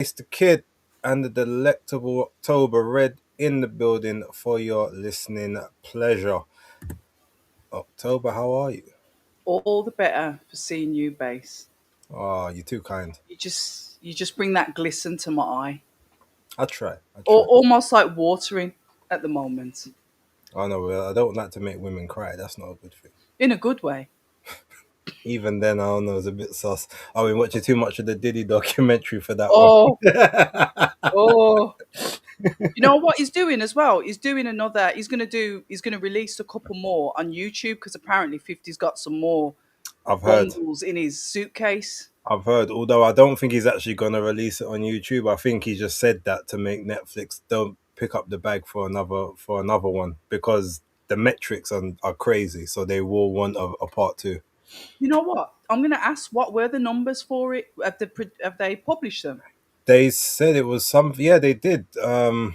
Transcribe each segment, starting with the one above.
It's the kid and the delectable October Red in the building for your listening pleasure. October, how are you? All the better for seeing you, Base. Oh, you're too kind. You just bring that glisten to my eye, I try. I or try. almost like watering at the moment, I know. I don't like to make women cry. That's not a good thing. in a good way. Even then, I don't know. It's a bit sus. I've been watching too much of the Diddy documentary for that one. Oh, oh. You know what he's doing as well? He's doing another. He's gonna release a couple more on YouTube because apparently 50's got some more I've heard. bundles in his suitcase. I've heard. Although I don't think he's actually going to release it on YouTube. I think he just said that to make Netflix don't pick up the bag for another one because the metrics are crazy. So they will want a part two. You know what? I'm gonna ask what were the numbers for it? Have they published them? They said it was some. Yeah, they did. I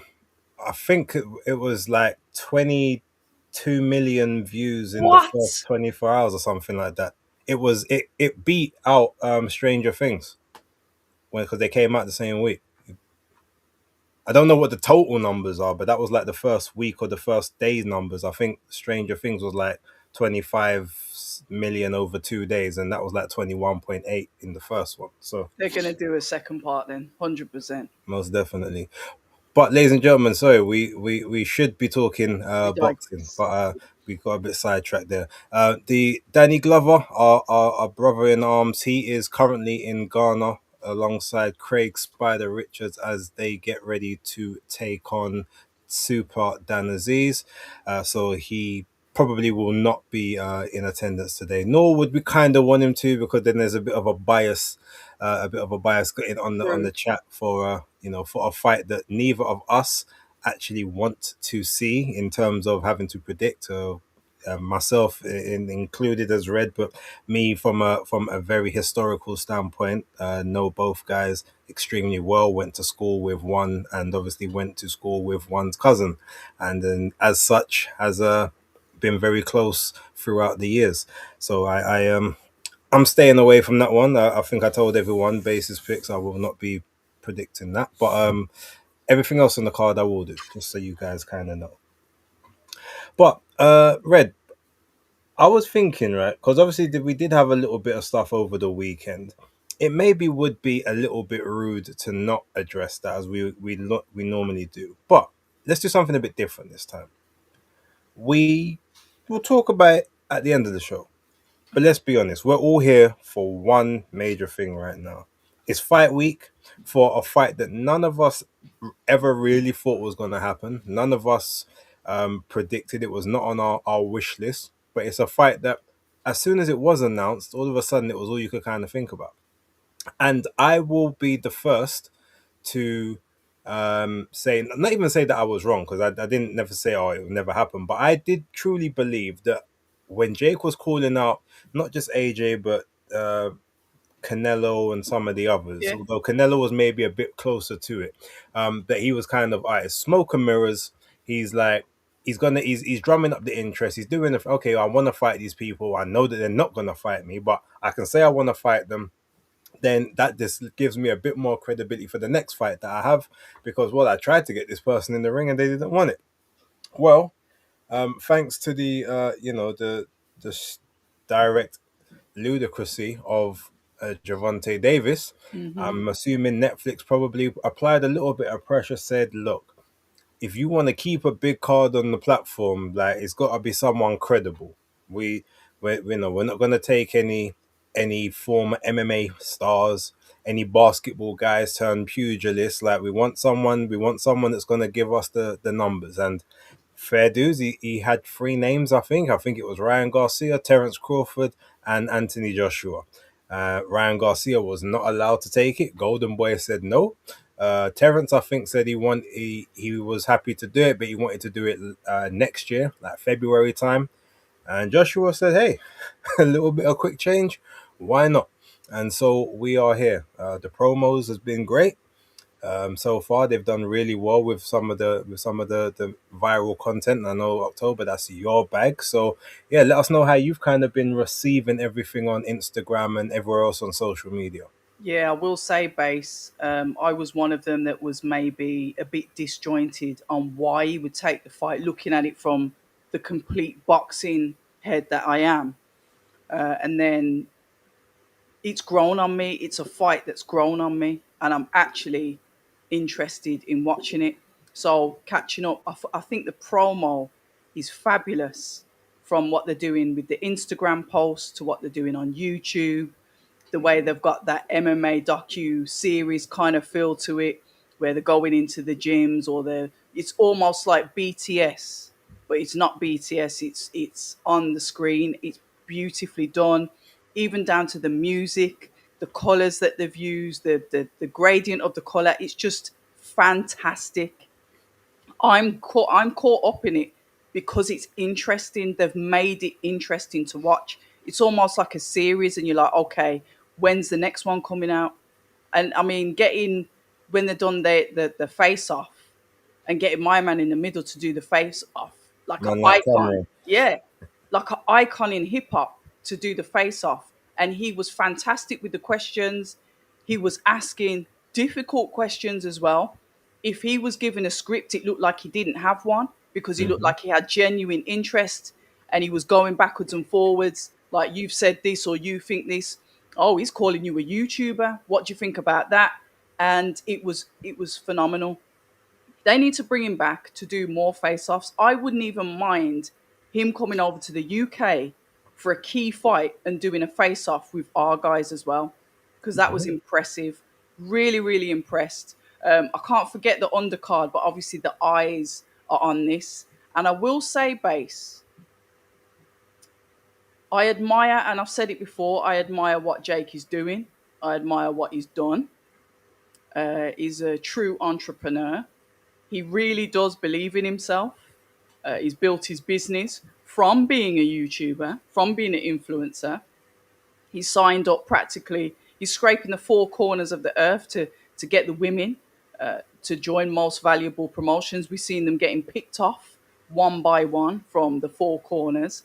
think it was like 22 million views in the first What? 24 hours or something like that. It beat out Stranger Things because they came out the same week. I don't know what the total numbers are, but that was like the first week or the first day's numbers. I think Stranger Things was like 25 million over 2 days, and that was like 21.8 in the first one. So They're gonna do a second part then, 100%. most definitely. But ladies and gentlemen, sorry, we should be talking We boxing, digress. but we got a bit sidetracked there. The Danny Glover, our brother in arms, he is currently in Ghana alongside Craig Spider Richards as they get ready to take on Super Dan Aziz. So he probably will not be in attendance today, nor would we kind of want him to because then there's a bit of a bias getting on the True. chat for for a fight that neither of us actually want to see in terms of having to predict. Myself included as red, but me from a very historical standpoint, know both guys extremely well. Went to school with one, and obviously went to school with one's cousin, and then as such has been very close throughout the years. So I'm staying away from that one. I think I told everyone basis picks. I will not be predicting that, but everything else on the card I will do, just so you guys kind of know. But Red, I was thinking, right, because obviously we did have a little bit of stuff over the weekend. It maybe would be a little bit rude to not address that as we normally do, but let's do something a bit different this time. We will talk about it at the end of the show. But let's be honest, we're all here for one major thing right now. It's fight week for a fight that none of us ever really thought was going to happen. None of us predicted it was not on our wish list. But it's a fight that, as soon as it was announced, all of a sudden it was all you could kind of think about. And I will be the first to say, not even say that I was wrong, because I didn't never say, oh, it would never happen. But I did truly believe that when Jake was calling out not just AJ, but Canelo and some of the others, Yeah. although Canelo was maybe a bit closer to it, that he was kind of, all right, smoke and mirrors. He's like, he's drumming up the interest. He's doing, okay, I want to fight these people. I know that they're not going to fight me, but I can say I want to fight them. Then that just gives me a bit more credibility for the next fight that I have, because well, I tried to get this person in the ring and they didn't want it. Well, thanks to the direct ludicrousy of Javante Davis, Hmm. I'm assuming Netflix probably applied a little bit of pressure. Said, look, if you want to keep a big card on the platform, like it's got to be someone credible. We, we're not going to take any former MMA stars, any basketball guys turned pugilists. Like we want someone that's going to give us the numbers. And fair dues, he had three names. I think it was Ryan Garcia, Terence Crawford, and Anthony Joshua. Ryan Garcia was not allowed to take it. Golden Boy said no. Terence, I think, said he was happy to do it, but he wanted to do it next year, like February time. And Joshua said, "Hey, a little bit of quick change, why not?" And so we are here. The promos has been great so far. They've done really well with some of the viral content. I know October, that's your bag. So yeah, let us know how you've kind of been receiving everything on Instagram and everywhere else on social media. Yeah, I will say, base. I was one of them that was maybe a bit disjointed on why he would take the fight, looking at it from the complete boxing head that I am. And then it's grown on me. It's a fight that's grown on me, and I'm actually interested in watching it. So catching up, I think the promo is fabulous, from what they're doing with the Instagram posts to what they're doing on YouTube, the way they've got that MMA docu series kind of feel to it, where they're going into the gyms, or it's almost like BTS, but it's not BTS. It's on the screen. It's beautifully done, even down to the music, the colors that they've used, the gradient of the color. It's just fantastic. I'm caught up in it because it's interesting. They've made it interesting to watch. It's almost like a series, and you're like, okay, when's the next one coming out? And I mean, getting when they're done the face off, and getting my man in the middle to do the face off, like an Man like icon. Cameron. Yeah, like an icon in hip hop to do the face off. And he was fantastic with the questions. He was asking difficult questions as well. If he was given a script, it looked like he didn't have one, because he looked Hmm. like he had genuine interest, and he was going backwards and forwards. Like, you've said this, or you think this. Oh, he's calling you a YouTuber. What do you think about that? And it was phenomenal. They need to bring him back to do more face-offs. I wouldn't even mind him coming over to the UK for a key fight and doing a face-off with our guys as well, because that was impressive. Really, really impressed. I can't forget the undercard, but obviously the eyes are on this. And I will say, base, I admire, and I've said it before, I admire what Jake is doing. I admire what he's done. He's a true entrepreneur. He really does believe in himself. He's built his business from being a YouTuber, from being an influencer. He's signed up practically. He's scraping the four corners of the earth to get the women to join most valuable promotions. We've seen them getting picked off one by one from the four corners.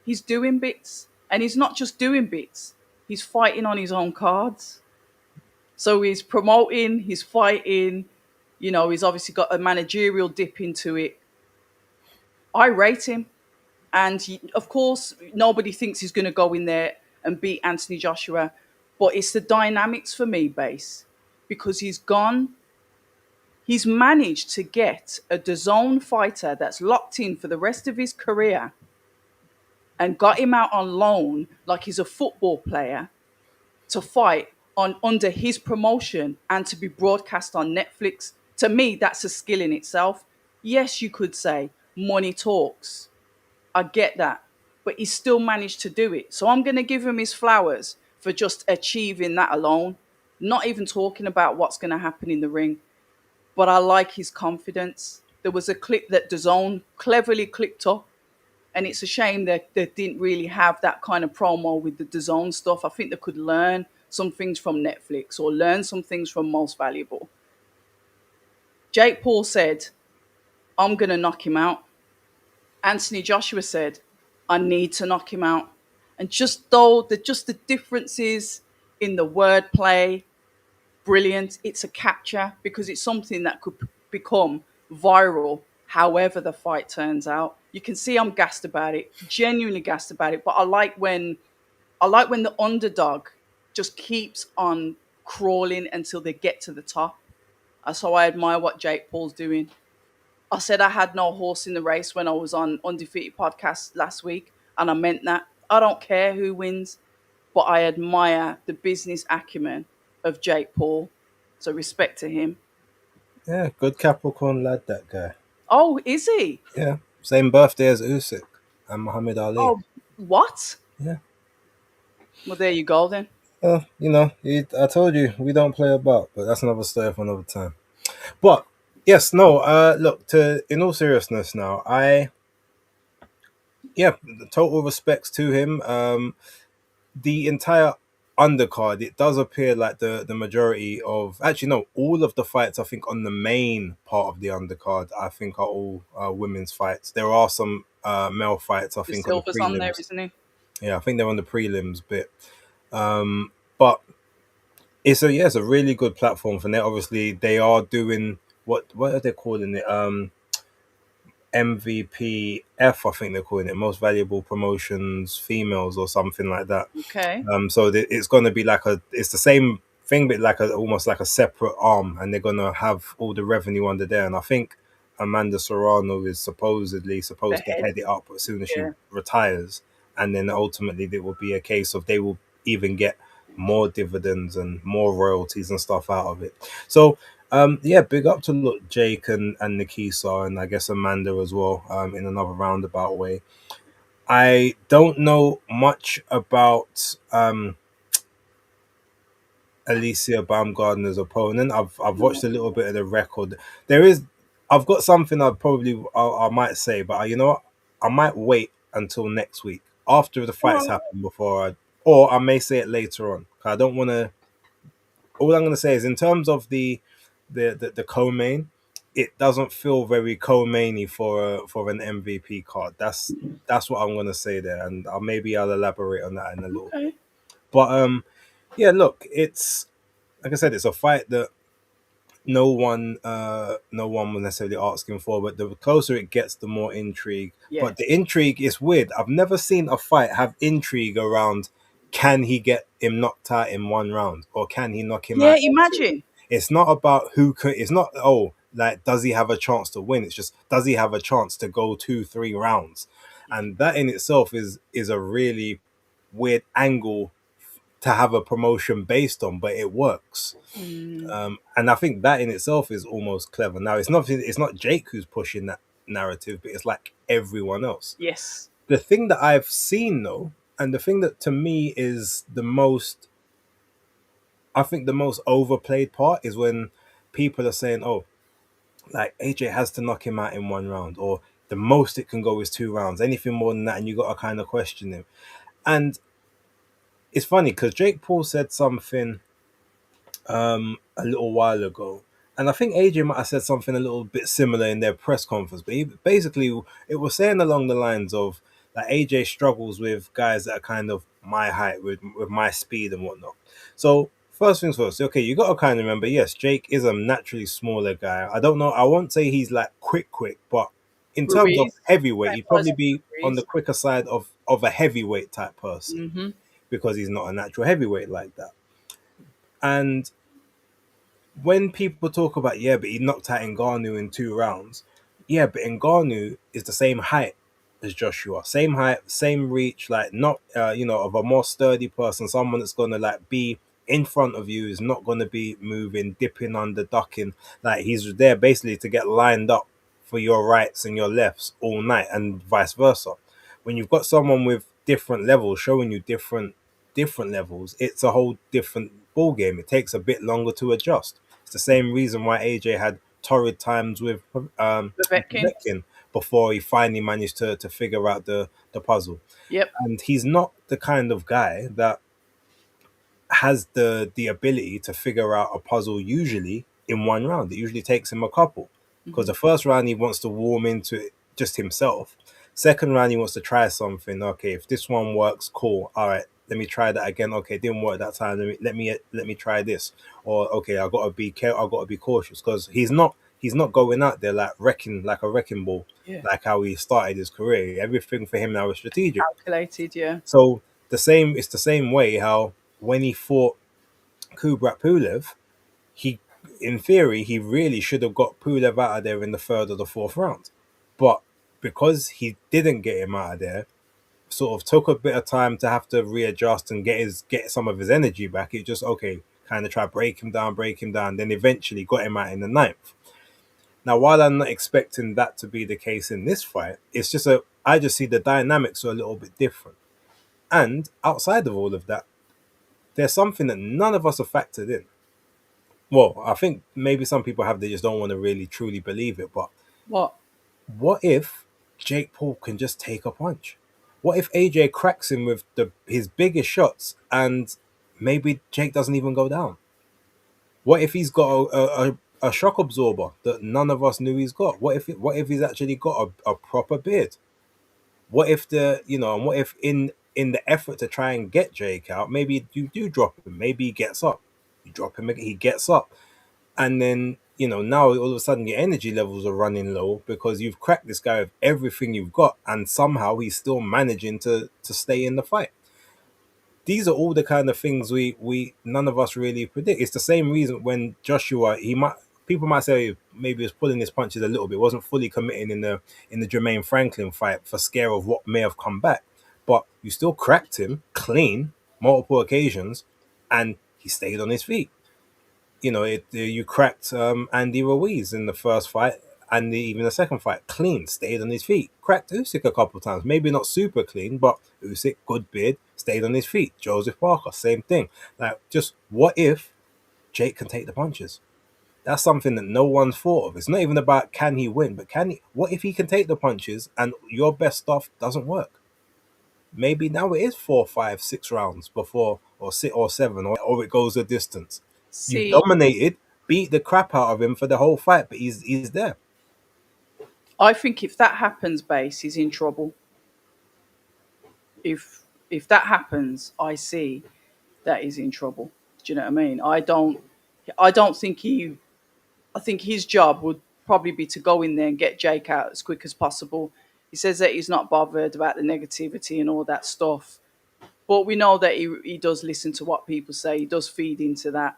He's doing bits, and he's not just doing bits. He's fighting on his own cards. So he's promoting, he's fighting. He's obviously got a managerial dip into it. I rate him. And of course, nobody thinks he's going to go in there and beat Anthony Joshua. But it's the dynamics for me, base, because he's managed to get a DAZN fighter that's locked in for the rest of his career, and got him out on loan like he's a football player, to fight on under his promotion and to be broadcast on Netflix. To me, that's a skill in itself. Yes, you could say money talks. I get that. But he still managed to do it. So I'm going to give him his flowers for just achieving that alone. Not even talking about what's going to happen in the ring. But I like his confidence. There was a clip that DAZN cleverly clipped up, and it's a shame that they didn't really have that kind of promo with the DAZN stuff. I think they could learn some things from Netflix, or learn some things from Most Valuable. Jake Paul said, I'm going to knock him out. Anthony Joshua said, I need to knock him out. And just the differences in the wordplay, brilliant. It's a capture, because it's something that could become viral however the fight turns out. You can see I'm gassed about it, genuinely gassed about it. But I like when the underdog just keeps on crawling until they get to the top. So I admire what Jake Paul's doing. I said I had no horse in the race when I was on Undefeated Podcast last week, and I meant that. I don't care who wins, but I admire the business acumen of Jake Paul. So respect to him. Yeah, good Capricorn lad, that guy. Oh, is he? Yeah, same birthday as Usyk and Muhammad Ali. Oh, what? Yeah. Well, there you go then. I told you we don't play about, but that's another story for another time. But yes, no. Look, to in all seriousness, now, yeah, total respects to him. The entire undercard, it does appear like the majority of, actually no, all of the fights, I think, on the main part of the undercard, I think, are all women's fights. There are some male fights, I The think, on the Silver's on there, prelims. isn't he? Yeah, I think they're on the prelims bit. But It's a really good platform for that. Obviously, they are doing what are they calling it? MVPF, I think they're calling it, most valuable promotions females or something like that. Okay. So it's going to be like it's the same thing, but like almost like a separate arm, and they're going to have all the revenue under there. And I think Amanda Serrano is supposedly The supposed to head. head it up as soon as she Yeah. retires, and then ultimately it will be a case of they will even get more dividends and more royalties and stuff out of it. So yeah, big up to look Jake and Nikisa and I guess Amanda as well, in another roundabout way. I don't know much about Alicia Baumgartner's opponent. I've watched No. a little bit of the record. There is, I've got something I might say, but you know what? I might wait until next week after the All fights right. happen before or I may say it later on. 'Cause I don't want to. All I'm going to say is in terms of the co-main, it doesn't feel very co-mainy for an MVP card. That's what I'm going to say there, and maybe I'll elaborate on that in a little bit. Okay. But yeah, look, it's like I said, it's a fight that no one was necessarily asking for, but the closer it gets, the more intrigue. Yeah. But the intrigue is weird. I've never seen a fight have intrigue around can he get him knocked out in one round or can he knock him Yeah. out in two. Imagine. It's not about who could. It's not like does he have a chance to win. It's just does he have a chance to go 2 3 rounds, and that in itself is a really weird angle to have a promotion based on, but it works. Mm, And I think that in itself is almost clever. Now it's not Jake who's pushing that narrative, but it's like everyone else. yes. The thing that I've seen though, and the thing that to me is the most, I think the most overplayed part is when people are saying, "Oh, like AJ has to knock him out in one round," or the most it can go is 2 rounds. Anything more than that, and you got to kind of question him. And it's funny because Jake Paul said something a little while ago. And I think AJ might have said something a little bit similar in their press conference, but basically it was saying along the lines of that AJ struggles with guys that are kind of my height with my speed and whatnot. So first things first, okay, you got to kind of remember, yes, Jake is a naturally smaller guy. I don't know, I won't say he's like quick, but in terms of Ruiz. heavyweight, Same he'd size probably as be on the Ruiz. quicker side of a heavyweight type person Mm-hmm. because he's not a natural heavyweight like that. And when people talk about but he knocked out Ngannou in 2 rounds, but Ngannou is the same height as Joshua, same height, same reach, like not of a more sturdy person, someone that's gonna like be in front of you is not gonna be moving, dipping under, ducking. Like he's there basically to get lined up for your rights and your lefts all night, and vice versa. When you've got someone with different levels showing you different levels, it's a whole different ball game. It takes a bit longer to adjust. It's the same reason why AJ had torrid times with Povetkin. Povetkin before he finally managed to figure out the puzzle. Yep. And he's not the kind of guy that has the ability to figure out a puzzle usually in one round. It usually takes him a couple because Mm-hmm. the first round he wants to warm into it just himself. Second round he wants to try something. Okay, if this one works, cool. All right, let me try that again. Okay, it didn't work that time. Let me try this. Or okay, I gotta be careful. I gotta be cautious because he's not going out there like wrecking like a wrecking ball Yeah. like how he started his career. Everything for him now is strategic. Calculated. Yeah. So it's the same way how when he fought Kubrat Pulev, he in theory he really should have got Pulev out of there in the third or the fourth round. But because he didn't get him out of there, sort of took a bit of time to have to readjust and get some of his energy back. It just okay, kind of try break him down, then eventually got him out in the ninth. Now, while I'm not expecting that to be the case in this fight, it's just I just see the dynamics are a little bit different. And outside of all of that, there's something that none of us have factored in. Well, I think maybe some people have, they just don't want to really truly believe it. But What? what if Jake Paul can just take a punch? What if AJ cracks him with his biggest shots and maybe Jake doesn't even go down? What if he's got a shock absorber that none of us knew he's got? What if he's actually got a proper beard? What if and what if in the effort to try and get Jake out, maybe you do drop him, maybe he gets up. You drop him again, he gets up. And then, now all of a sudden your energy levels are running low because you've cracked this guy with everything you've got, and somehow he's still managing to stay in the fight. These are all the kind of things we none of us really predict. It's the same reason when Joshua, he might people might say maybe he was pulling his punches a little bit, wasn't fully committing in the Jermaine Franklin fight for scare of what may have come back. But you still cracked him clean multiple occasions, and he stayed on his feet. You cracked Andy Ruiz in the first fight, and even the second fight, clean, stayed on his feet. Cracked Usyk a couple of times, maybe not super clean, but Usyk, good beard, stayed on his feet. Joseph Parker, same thing. Like, just what if Jake can take the punches? That's something that no one's thought of. It's not even about can he win, but can he? What if he can take the punches and your best stuff doesn't work? Maybe now it is 4, 5, 6 rounds before, or 6 or 7, or it goes a distance. You've See, dominated, beat the crap out of him for the whole fight, but he's there. I think if that happens, Base, he's in trouble. If that happens, I see that he's in trouble. Do you know what I mean? I don't think he I think his job would probably be to go in there and get Jake out as quick as possible. He says that he's not bothered about the negativity and all that stuff. But we know that he does listen to what people say. He does feed into that.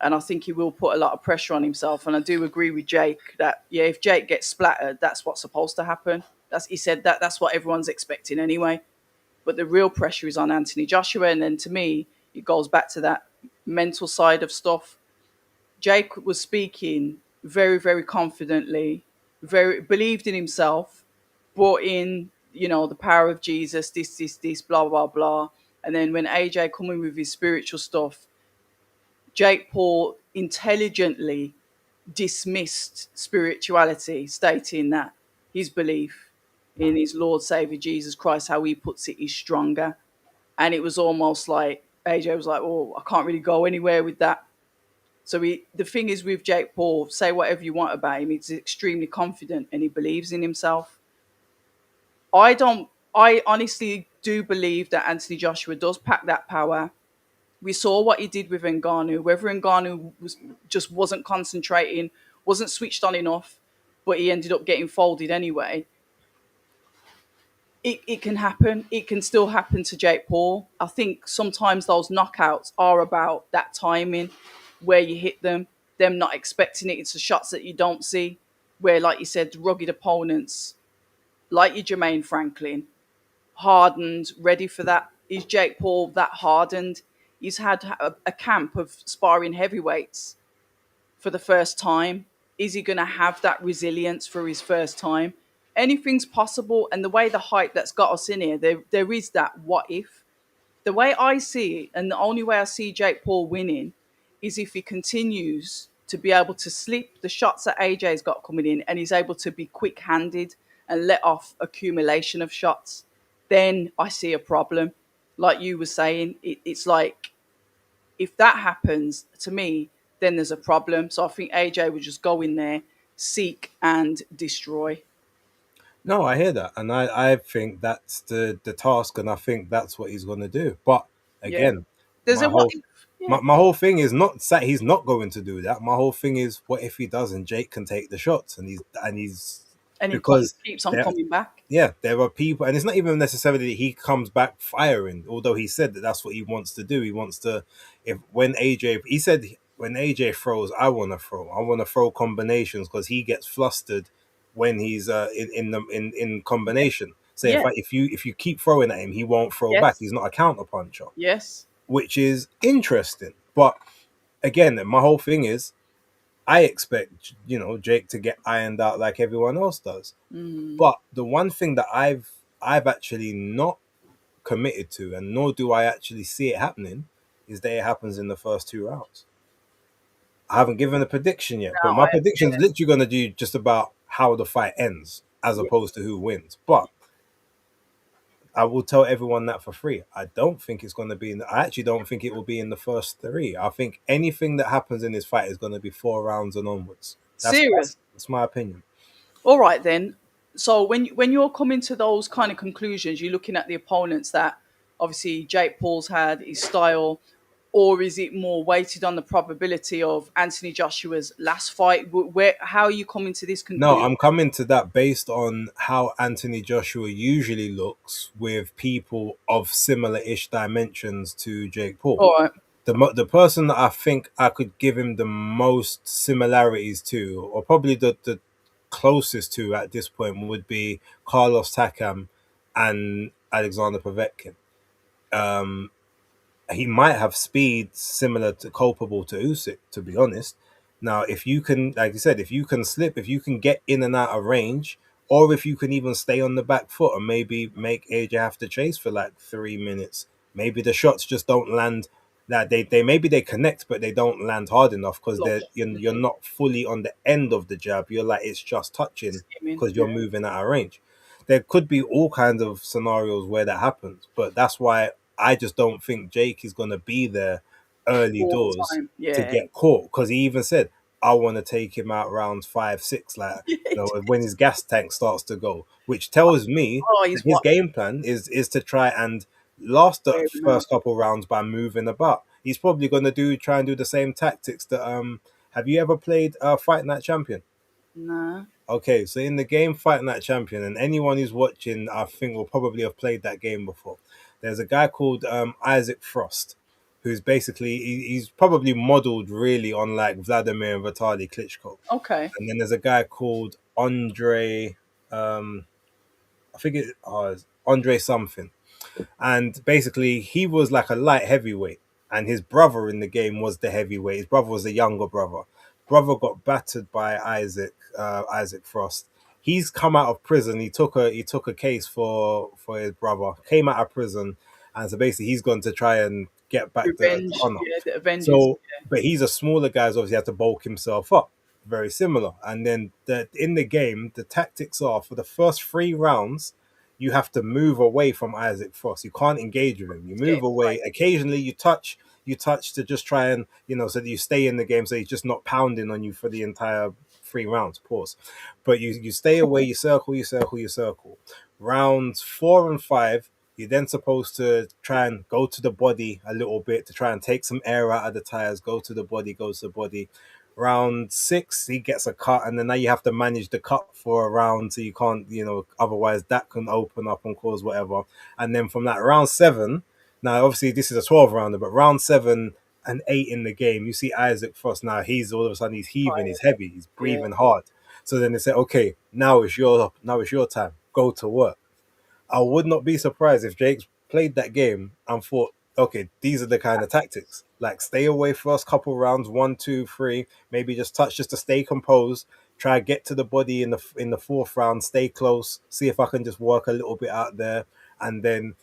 And I think he will put a lot of pressure on himself. And I do agree with Jake that, yeah, if Jake gets splattered, that's what's supposed to happen. He said that's what everyone's expecting anyway. But the real pressure is on Anthony Joshua. And then to me, it goes back to that mental side of stuff. Jake was speaking very, very confidently, very believed in himself, brought in, the power of Jesus, this, blah, blah, blah. And then when AJ come in with his spiritual stuff, Jake Paul intelligently dismissed spirituality, stating that his belief in his Lord Savior Jesus Christ, how he puts it, is stronger. And it was almost like AJ was like, "Oh, I can't really go anywhere with that." So the thing is with Jake Paul, say whatever you want about him, he's extremely confident and he believes in himself. I don't. I honestly do believe that Anthony Joshua does pack that power. We saw what he did with Ngannou. Whether Ngannou wasn't concentrating, wasn't switched on enough, but he ended up getting folded anyway. It can happen. It can still happen to Jake Paul. I think sometimes those knockouts are about that timing, where you hit them not expecting it. It's the shots that you don't see, where, like you said, rugged opponents, like your Jermaine Franklin, hardened, ready for that. Is Jake Paul that hardened? He's had a camp of sparring heavyweights for the first time. Is he going to have that resilience for his first time? Anything's possible. And the way the hype that's got us in here, there is that what if. The way I see it, and the only way I see Jake Paul winning, is if he continues to be able to slip the shots that AJ's got coming in and he's able to be quick handed and let off accumulation of shots. Then I see a problem. Like you were saying, it's like if that happens to me, then there's a problem. So I think AJ would just go in there, seek and destroy. No, I hear that, and I think that's the task, and I think that's what he's going to do. But Yeah. again, There's my a what whole if. Yeah. my whole thing is not that he's not going to do that. My whole thing is what if he does, and Jake can take the shots, and he's And he because keeps on there coming back. yeah, there are people, and it's not even necessarily that he comes back firing. Although he said that that's what he wants to do. He wants to, if when AJ, he said when AJ throws, I want to throw. I want to throw combinations because he gets flustered when he's in combination. Say Yeah. if you keep throwing at him, he won't throw back. Yes. He's not a counter puncher, Yes. which is interesting. But again, my whole thing is I expect Jake to get ironed out like everyone else does. Mm. But the one thing that I've actually not committed to, and nor do I actually see it happening, is that it happens in the first 2 rounds. I haven't given a prediction yet, but No, my I prediction is literally going to do just about how the fight ends, as yeah. opposed to who wins. But I will tell everyone that for free. I don't think it's going to be. I actually don't think it will be in the first three. I think anything that happens in this fight is going to be 4 rounds and onwards. That's Serious. that's, that's my opinion. All right then. So when you're coming to those kind of conclusions, you're looking at the opponents that obviously Jake Paul's had, his style. or is it more weighted on the probability of Anthony Joshua's last fight? Where how are you coming to this No, conclusion? I'm coming to that based on how Anthony Joshua usually looks with people of similar-ish dimensions to Jake Paul. All right. The person that I think I could give him the most similarities to, or probably the closest to at this point, would be Carlos Takam and Alexander Povetkin. Um, he might have speed similar to culpable to Usyk, to be honest. Now, if you can, like you said, if you can slip, if you can get in and out of range, or if you can even stay on the back foot and maybe make AJ have to chase for like 3 minutes, maybe the shots just don't land. That they maybe they connect, but they don't land hard enough because Flush. you're not fully on the end of the jab. You're like it's just touching Skimming. because Yeah. you're moving out of range. There could be all kinds of scenarios where that happens, but that's why I just don't think Jake is going to be there early All the doors time. to Yeah. get caught because he even said, I want to take him out rounds 5, 6, like, when his gas tank starts to go, which tells me Oh, that he's his what? game plan is to try and last the Fair enough. first couple rounds by moving about. He's probably going to try and do the same tactics that, have you ever played Fight Night Champion? Nah. Okay, so in the game Fight Night Champion, and anyone who's watching, I think will probably have played that game before. There's a guy called Isaac Frost, who's basically he's probably modeled really on like Vladimir and Vitaly Klitschko. Okay. And then there's a guy called Andre, um, I think it's Andre something, and basically he was like a light heavyweight, and his brother in the game was the heavyweight. His brother was the younger brother. Brother got battered by Isaac Frost. He's come out of prison. He took a case for his brother. Came out of prison, and so basically he's gone to try and get back the Revenge. honor. Yeah, the Avengers. So, but he's a smaller guy, so obviously had to bulk himself up. Very similar. And then in the game, the tactics are for the first 3 rounds, you have to move away from Isaac Frost. You can't engage with him. You Get move him away. right. Occasionally, you touch to just try and so that you stay in the game, so he's just not pounding on you for the entire 3 rounds. Pause. But you stay away. You circle. You circle. You circle. Rounds 4 and 5. You're then supposed to try and go to the body a little bit to try and take some air out of the tires. Go to the body. Go to the body. Round 6, he gets a cut, and then now you have to manage the cut for a round, so you can't, otherwise that can open up and cause whatever. And then from that round 7, now obviously this is a 12 rounder, but round 7 and 8 in the game, you see Isaac Frost. Now he's all of a sudden he's heaving, he's heavy, he's Yeah. breathing hard. So then they say, okay, now it's your time. Go to work. I would not be surprised if Jake's played that game and thought, okay, these are the kind of tactics. Like stay away first couple rounds, 1, 2, 3, maybe just touch just to stay composed. Try to get to the body in the fourth round, stay close, see if I can just work a little bit out there, and then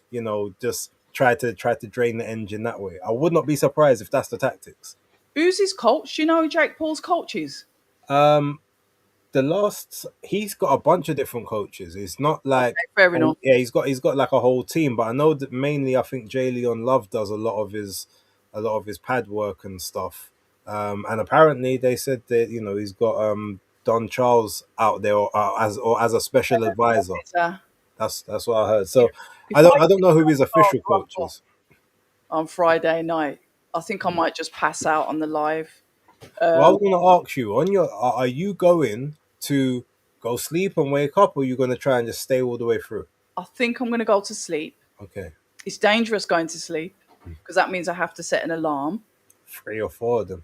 just try to drain the engine that way. I would not be surprised if that's the tactics. Who's his coach? Do you know who Jake Paul's coach is? Um, he's got a bunch of different coaches. It's not like Okay, fair enough. yeah, he's got like a whole team, but I know that mainly I think Jay Leon Love does a lot of his pad work and stuff. And apparently they said that he's got Don Charles out there as a special advisor. It's, uh, That's what I heard. So I if don't I I don't know who his official coach get is. on Friday night, I think I might just pass out on the live. Well, I Um, was going to ask you on your are you going to go sleep and wake up, or are you going to try and just stay all the way through? I think I'm going to go to sleep. Okay, It's dangerous going to sleep because that means I have to set an alarm. 3 or 4 of them.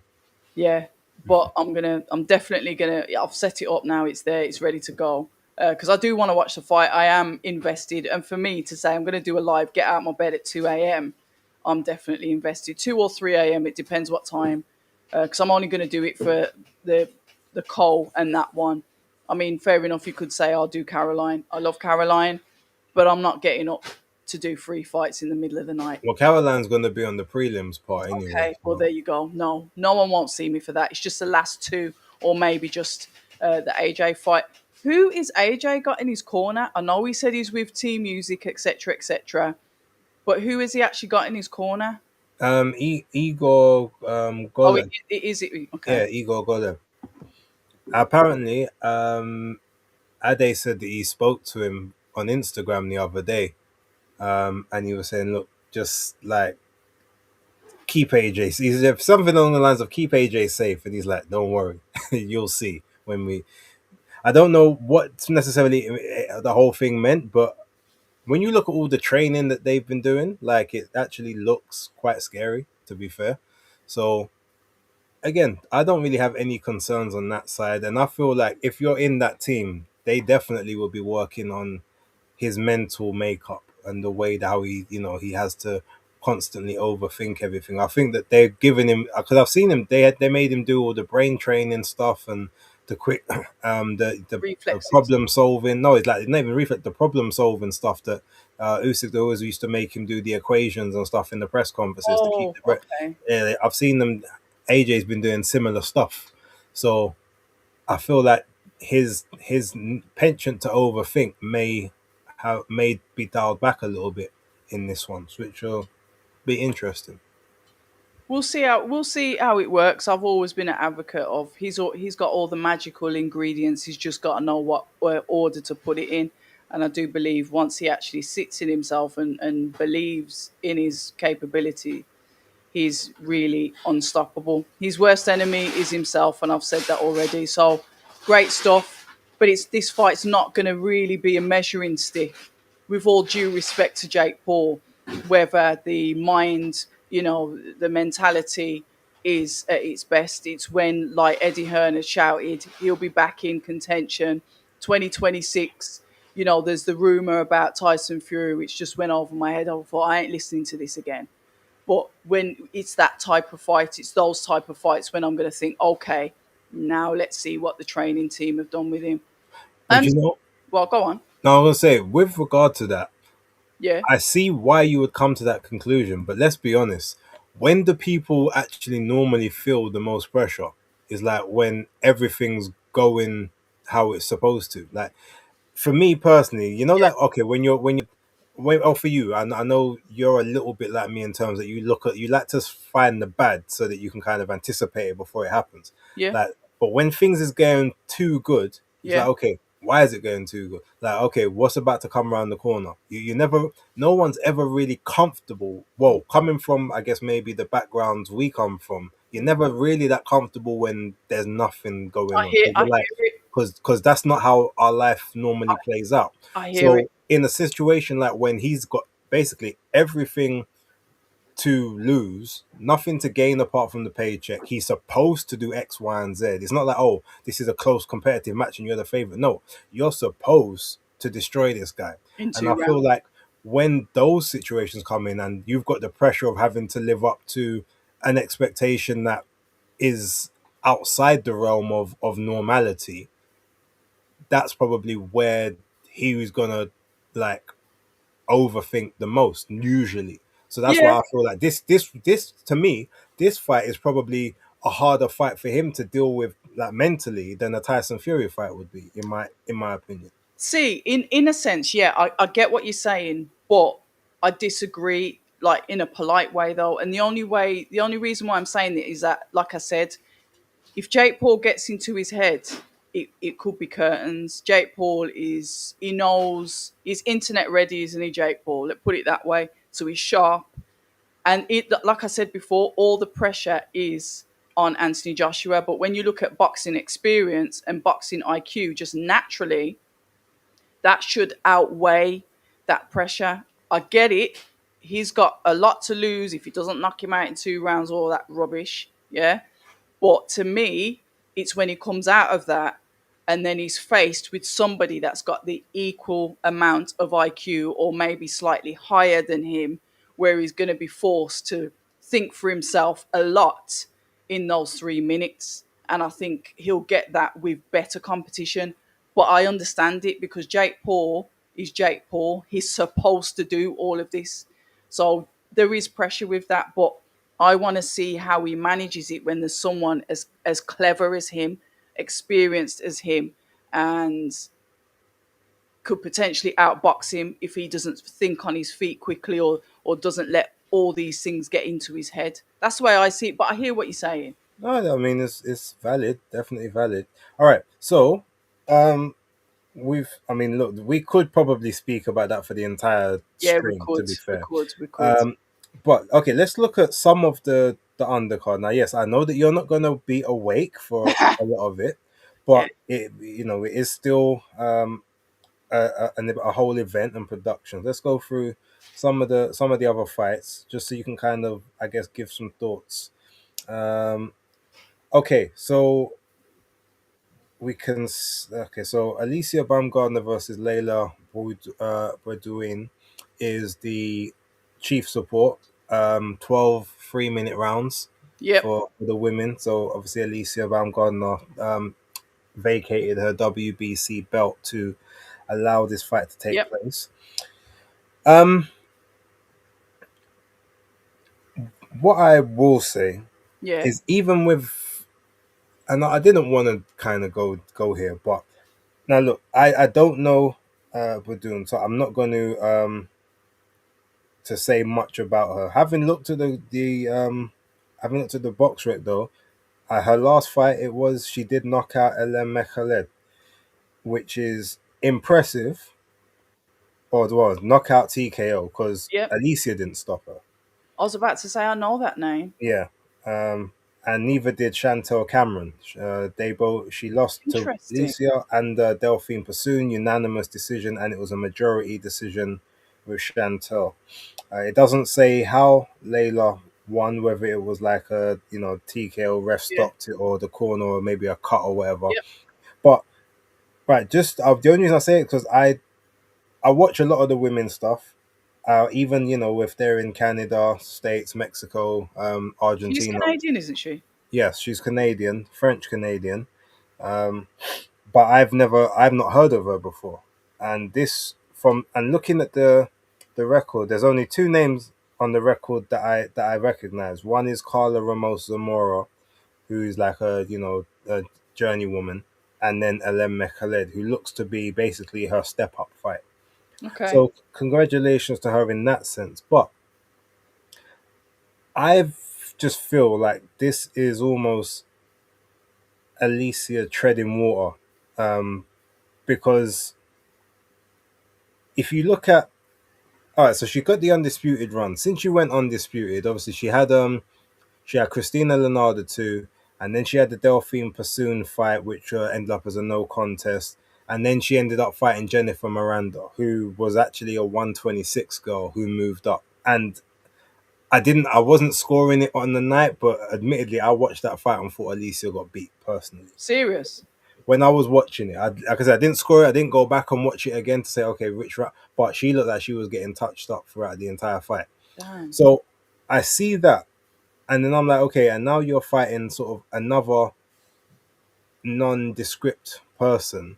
Yeah, but I'm definitely gonna. I've set it up now. It's there. It's ready to go. Because I do want to watch the fight. I am invested, and for me to say I'm going to do a live, get out of my bed at 2 a.m. I'm definitely invested. 2 or 3 a.m. It depends what time. Because I'm only going to do it for the the Cole and that one. I mean, fair enough. You could say I'll do Caroline. I love Caroline, but I'm not getting up to do 3 fights in the middle of the night. Well, Caroline's going to be on the prelims part anyway. Okay, well there you go. No, no one won't see me for that. It's just the last two, or maybe just the AJ fight. Who is AJ got in his corner? I know he said he's with Team Music, etc., etc. But who has he actually got in his corner? Igor Oh, Golem. it is it. Yeah, Okay, Igor Golem. Apparently, Ade said that he spoke to him on Instagram the other day, and he was saying, "Look, just like keep AJ. He's if something along the lines of keep AJ safe, and he's like, don't worry, you'll see when we. I don't know what necessarily the whole thing meant, but when you look at all the training that they've been doing, like it actually looks quite scary. To be fair, so again, I don't really have any concerns on that side, and I feel like if you're in that team, they definitely will be working on his mental makeup and the way that how he has to constantly overthink everything. I think that they're giving him because I've seen him. They made him do all the brain training stuff and the quick the Reflexes. problem solving. No, it's like it's not even reflect the problem solving stuff that Usyk they always used to make him do the equations and stuff in the press conferences to keep Oh, the breath. okay. Yeah, I've seen them. AJ's been doing similar stuff, so I feel like his penchant to overthink may be dialed back a little bit in this one, which will be interesting. We'll see how it works. I've always been an advocate of he's got all the magical ingredients. He's just got to know what order to put it in. And I do believe once he actually sits in himself and believes in his capability, he's really unstoppable. His worst enemy is himself, and I've said that already. So great stuff. But it's this fight's not going to really be a measuring stick, with all due respect to Jake Paul, whether the mind, the mentality is at its best. It's when, like Eddie Hearn has shouted, he'll be back in contention 2026. There's the rumor about Tyson Fury, which just went over my head. I thought, I ain't listening to this again. But when it's that type of fight, it's those type of fights when I'm going to think, okay, now let's see what the training team have done with him. But And well, go on. now I'm gonna say with regard to that, Yeah, I see why you would come to that conclusion. But let's be honest, when do people actually normally feel the most pressure? Is like when everything's going how it's supposed to. Like for me personally, yeah, like okay, oh for you, I know you're a little bit like me in terms that you like to find the bad so that you can kind of anticipate it before it happens. yeah, Like, but when things is going too good, it's like yeah. okay, why is it going too good? Like okay, what's about to come around the corner? You never, no one's ever really comfortable. Well, coming from I guess maybe the backgrounds we come from, you're never really that comfortable when there's nothing going on. I You're like, hear it. because that's not how our life normally plays out. I hear it. So in a situation like when he's got basically everything to lose, nothing to gain apart from the paycheck, he's supposed to do X, Y, and Z. It's not like oh, this is a close competitive match and you're the favorite. No, you're supposed to destroy this guy. In And I two feel rounds. like when those situations come in and you've got the pressure of having to live up to an expectation that is outside the realm of normality, that's probably where he was gonna like overthink the most usually. So that's Yeah. why I feel like this to me, this fight is probably a harder fight for him to deal with like mentally than a Tyson Fury fight would be, in my opinion. See, in a sense, yeah, I get what you're saying, but I disagree, like in a polite way though. And the only reason why I'm saying it is that, like I said, if Jake Paul gets into his head, it could be curtains. Jake Paul he knows he's internet ready, isn't he, Jake Paul? Let's put it that way. So he's sharp. And like I said before, all the pressure is on Anthony Joshua. But when you look at boxing experience and boxing IQ, just naturally, that should outweigh that pressure. I get it. He's got a lot to lose if he doesn't knock him out in 2 rounds, all that rubbish. Yeah. But to me, it's when he comes out of that and then he's faced with somebody that's got the equal amount of IQ or maybe slightly higher than him, where he's going to be forced to think for himself a lot in those 3 minutes. And I think he'll get that with better competition. But I understand it because Jake Paul is Jake Paul. He's supposed to do all of this. So there is pressure with that. But I want to see how he manages it when there's someone as clever as him, experienced as him, and could potentially outbox him if he doesn't think on his feet quickly or doesn't let all these things get into his head. That's the way I see it. But I hear what you're saying. No, I mean it's valid, definitely valid. All right, so um, I mean, look, we could probably speak about that for the entire Yeah, we stream. To could, be we fair, could, we could. um, But okay, let's look at some of the undercard. Now, yes, I know that you're not going to be awake for a lot of it, Yeah. but it is still a whole event and production. Let's go through some of the other fights just so you can kind of, I guess, give some thoughts. Um, okay, so okay, so Alicia Baumgardner versus Layla Boudoin is the chief support. 12 3-minute rounds Yep. for the women. So obviously Alicia Baumgardner vacated her WBC belt to allow this fight to take Yep. place. Um, what I will say Yeah. is, even with, and I didn't want to kind of go here, but now look, I don't know Badoon, so I'm not going to say much about her. Having looked at the box rec though, her last fight, it was, she did knock out Elem Mekhaled, which is impressive, or it was knockout TKO because Yep. Alicia didn't stop her. I was about to say I know that name. Yeah. And neither did Chantel Cameron. She lost to Interesting. Alicia and Delphine Pursoon, unanimous decision, and it was a majority decision with Chantel. It doesn't say how Layla won, whether it was like a TKO, ref Yeah. stopped it, or the corner, or maybe a cut or whatever. Yep. But right, just the only reason I say it because I watch a lot of the women's stuff. Even if they're in Canada, States, Mexico, She's Argentina. Canadian, isn't she? Yes, she's Canadian, French Canadian. Um, but I've not heard of her before. And looking at the record, there's only two names on the record that I recognize. One is Carla Ramos Zamora, who is like a journeywoman, and then Alem Mekhaled, who looks to be basically her step up fight. Okay. So congratulations to her in that sense. But I just feel like this is almost Alicia treading water, because if you look at, all right, so she got the undisputed run. Since she went undisputed, obviously she had Christina Leonardo too, and then she had the Delphine Pursoon fight, which ended up as a no contest. And then she ended up fighting Jennifer Miranda, who was actually a 126 girl who moved up. And I wasn't scoring it on the night, but admittedly, I watched that fight and thought Alicia got beat personally. Serious. When I was watching it, like I said, I didn't score it. I didn't go back and watch it again to say, okay, which round. But she looked like she was getting touched up throughout the entire fight. Damn. So I see that, and then I'm like, okay, and now you're fighting sort of another nondescript person.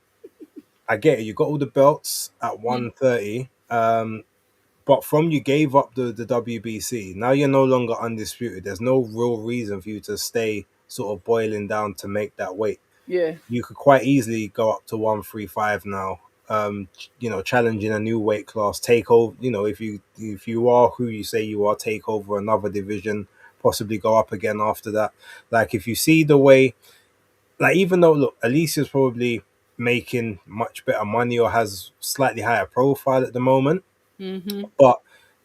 I get it. You got all the belts at Mm. 130. But from you gave up the WBC, now you're no longer undisputed. There's no real reason for you to stay sort of boiling down to make that weight. Yeah. You could quite easily go up to 135 now. Challenging a new weight class, take over. If you are who you say you are, take over another division, possibly go up again after that. Like if you see the way, like even though look, Alicia's probably making much better money or has slightly higher profile at the moment, Mm-hmm. but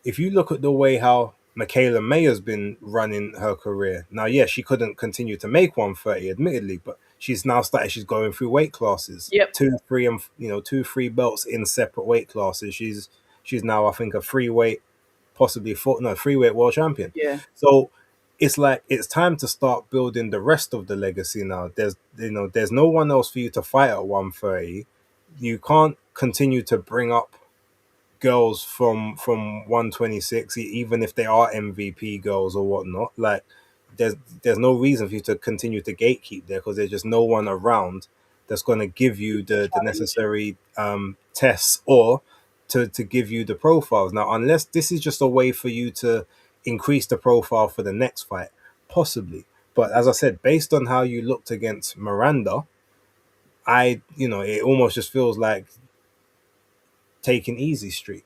if you look at the way how Michaela May has been running her career, now, yeah, she couldn't continue to make 130, admittedly, but she's now started, she's going through weight classes, Yep. two, three, and two, three belts in separate weight classes. She's now, I think, a free weight, possibly four, no, free weight world champion. Yeah. So it's like it's time to start building the rest of the legacy now. There's no one else for you to fight at 130. You can't continue to bring up girls from 126, even if they are MVP girls or whatnot. Like there's there's no reason for you to continue to gatekeep there because there's just no one around that's going to give you the Challenge. necessary tests or to give you the profiles. Now, unless this is just a way for you to increase the profile for the next fight, possibly. But as I said, based on how you looked against Miranda, it almost just feels like taking easy street.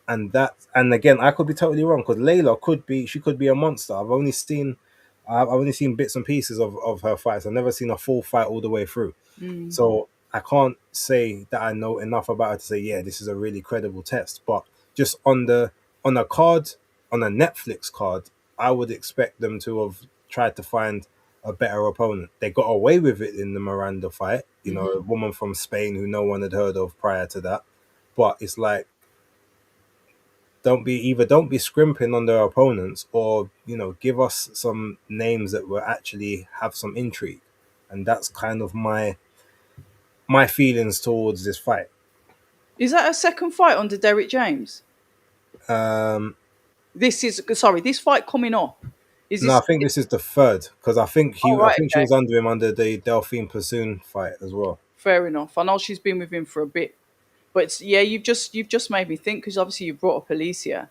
And again, I could be totally wrong because Layla could be a monster. I've only seen bits and pieces of her fights. I've never seen a full fight all the way through. Mm. So I can't say that I know enough about her to say, yeah, this is a really credible test. But just on the card, on a Netflix card, I would expect them to have tried to find a better opponent. They got away with it in the Miranda fight, a Hmm. woman from Spain who no one had heard of prior to that. But it's like, don't be scrimping on their opponents, or give us some names that will actually have some intrigue. And that's kind of my feelings towards this fight. Is that a second fight under Derek James? Um, This is sorry. This fight coming up. Is no, I this? think this is the third, because Oh I right. think she Okay. was under him under the Delphine Pursoon fight as well. Fair enough. I know she's been with him for a bit, but yeah, you've just made me think because obviously you brought up Alicia.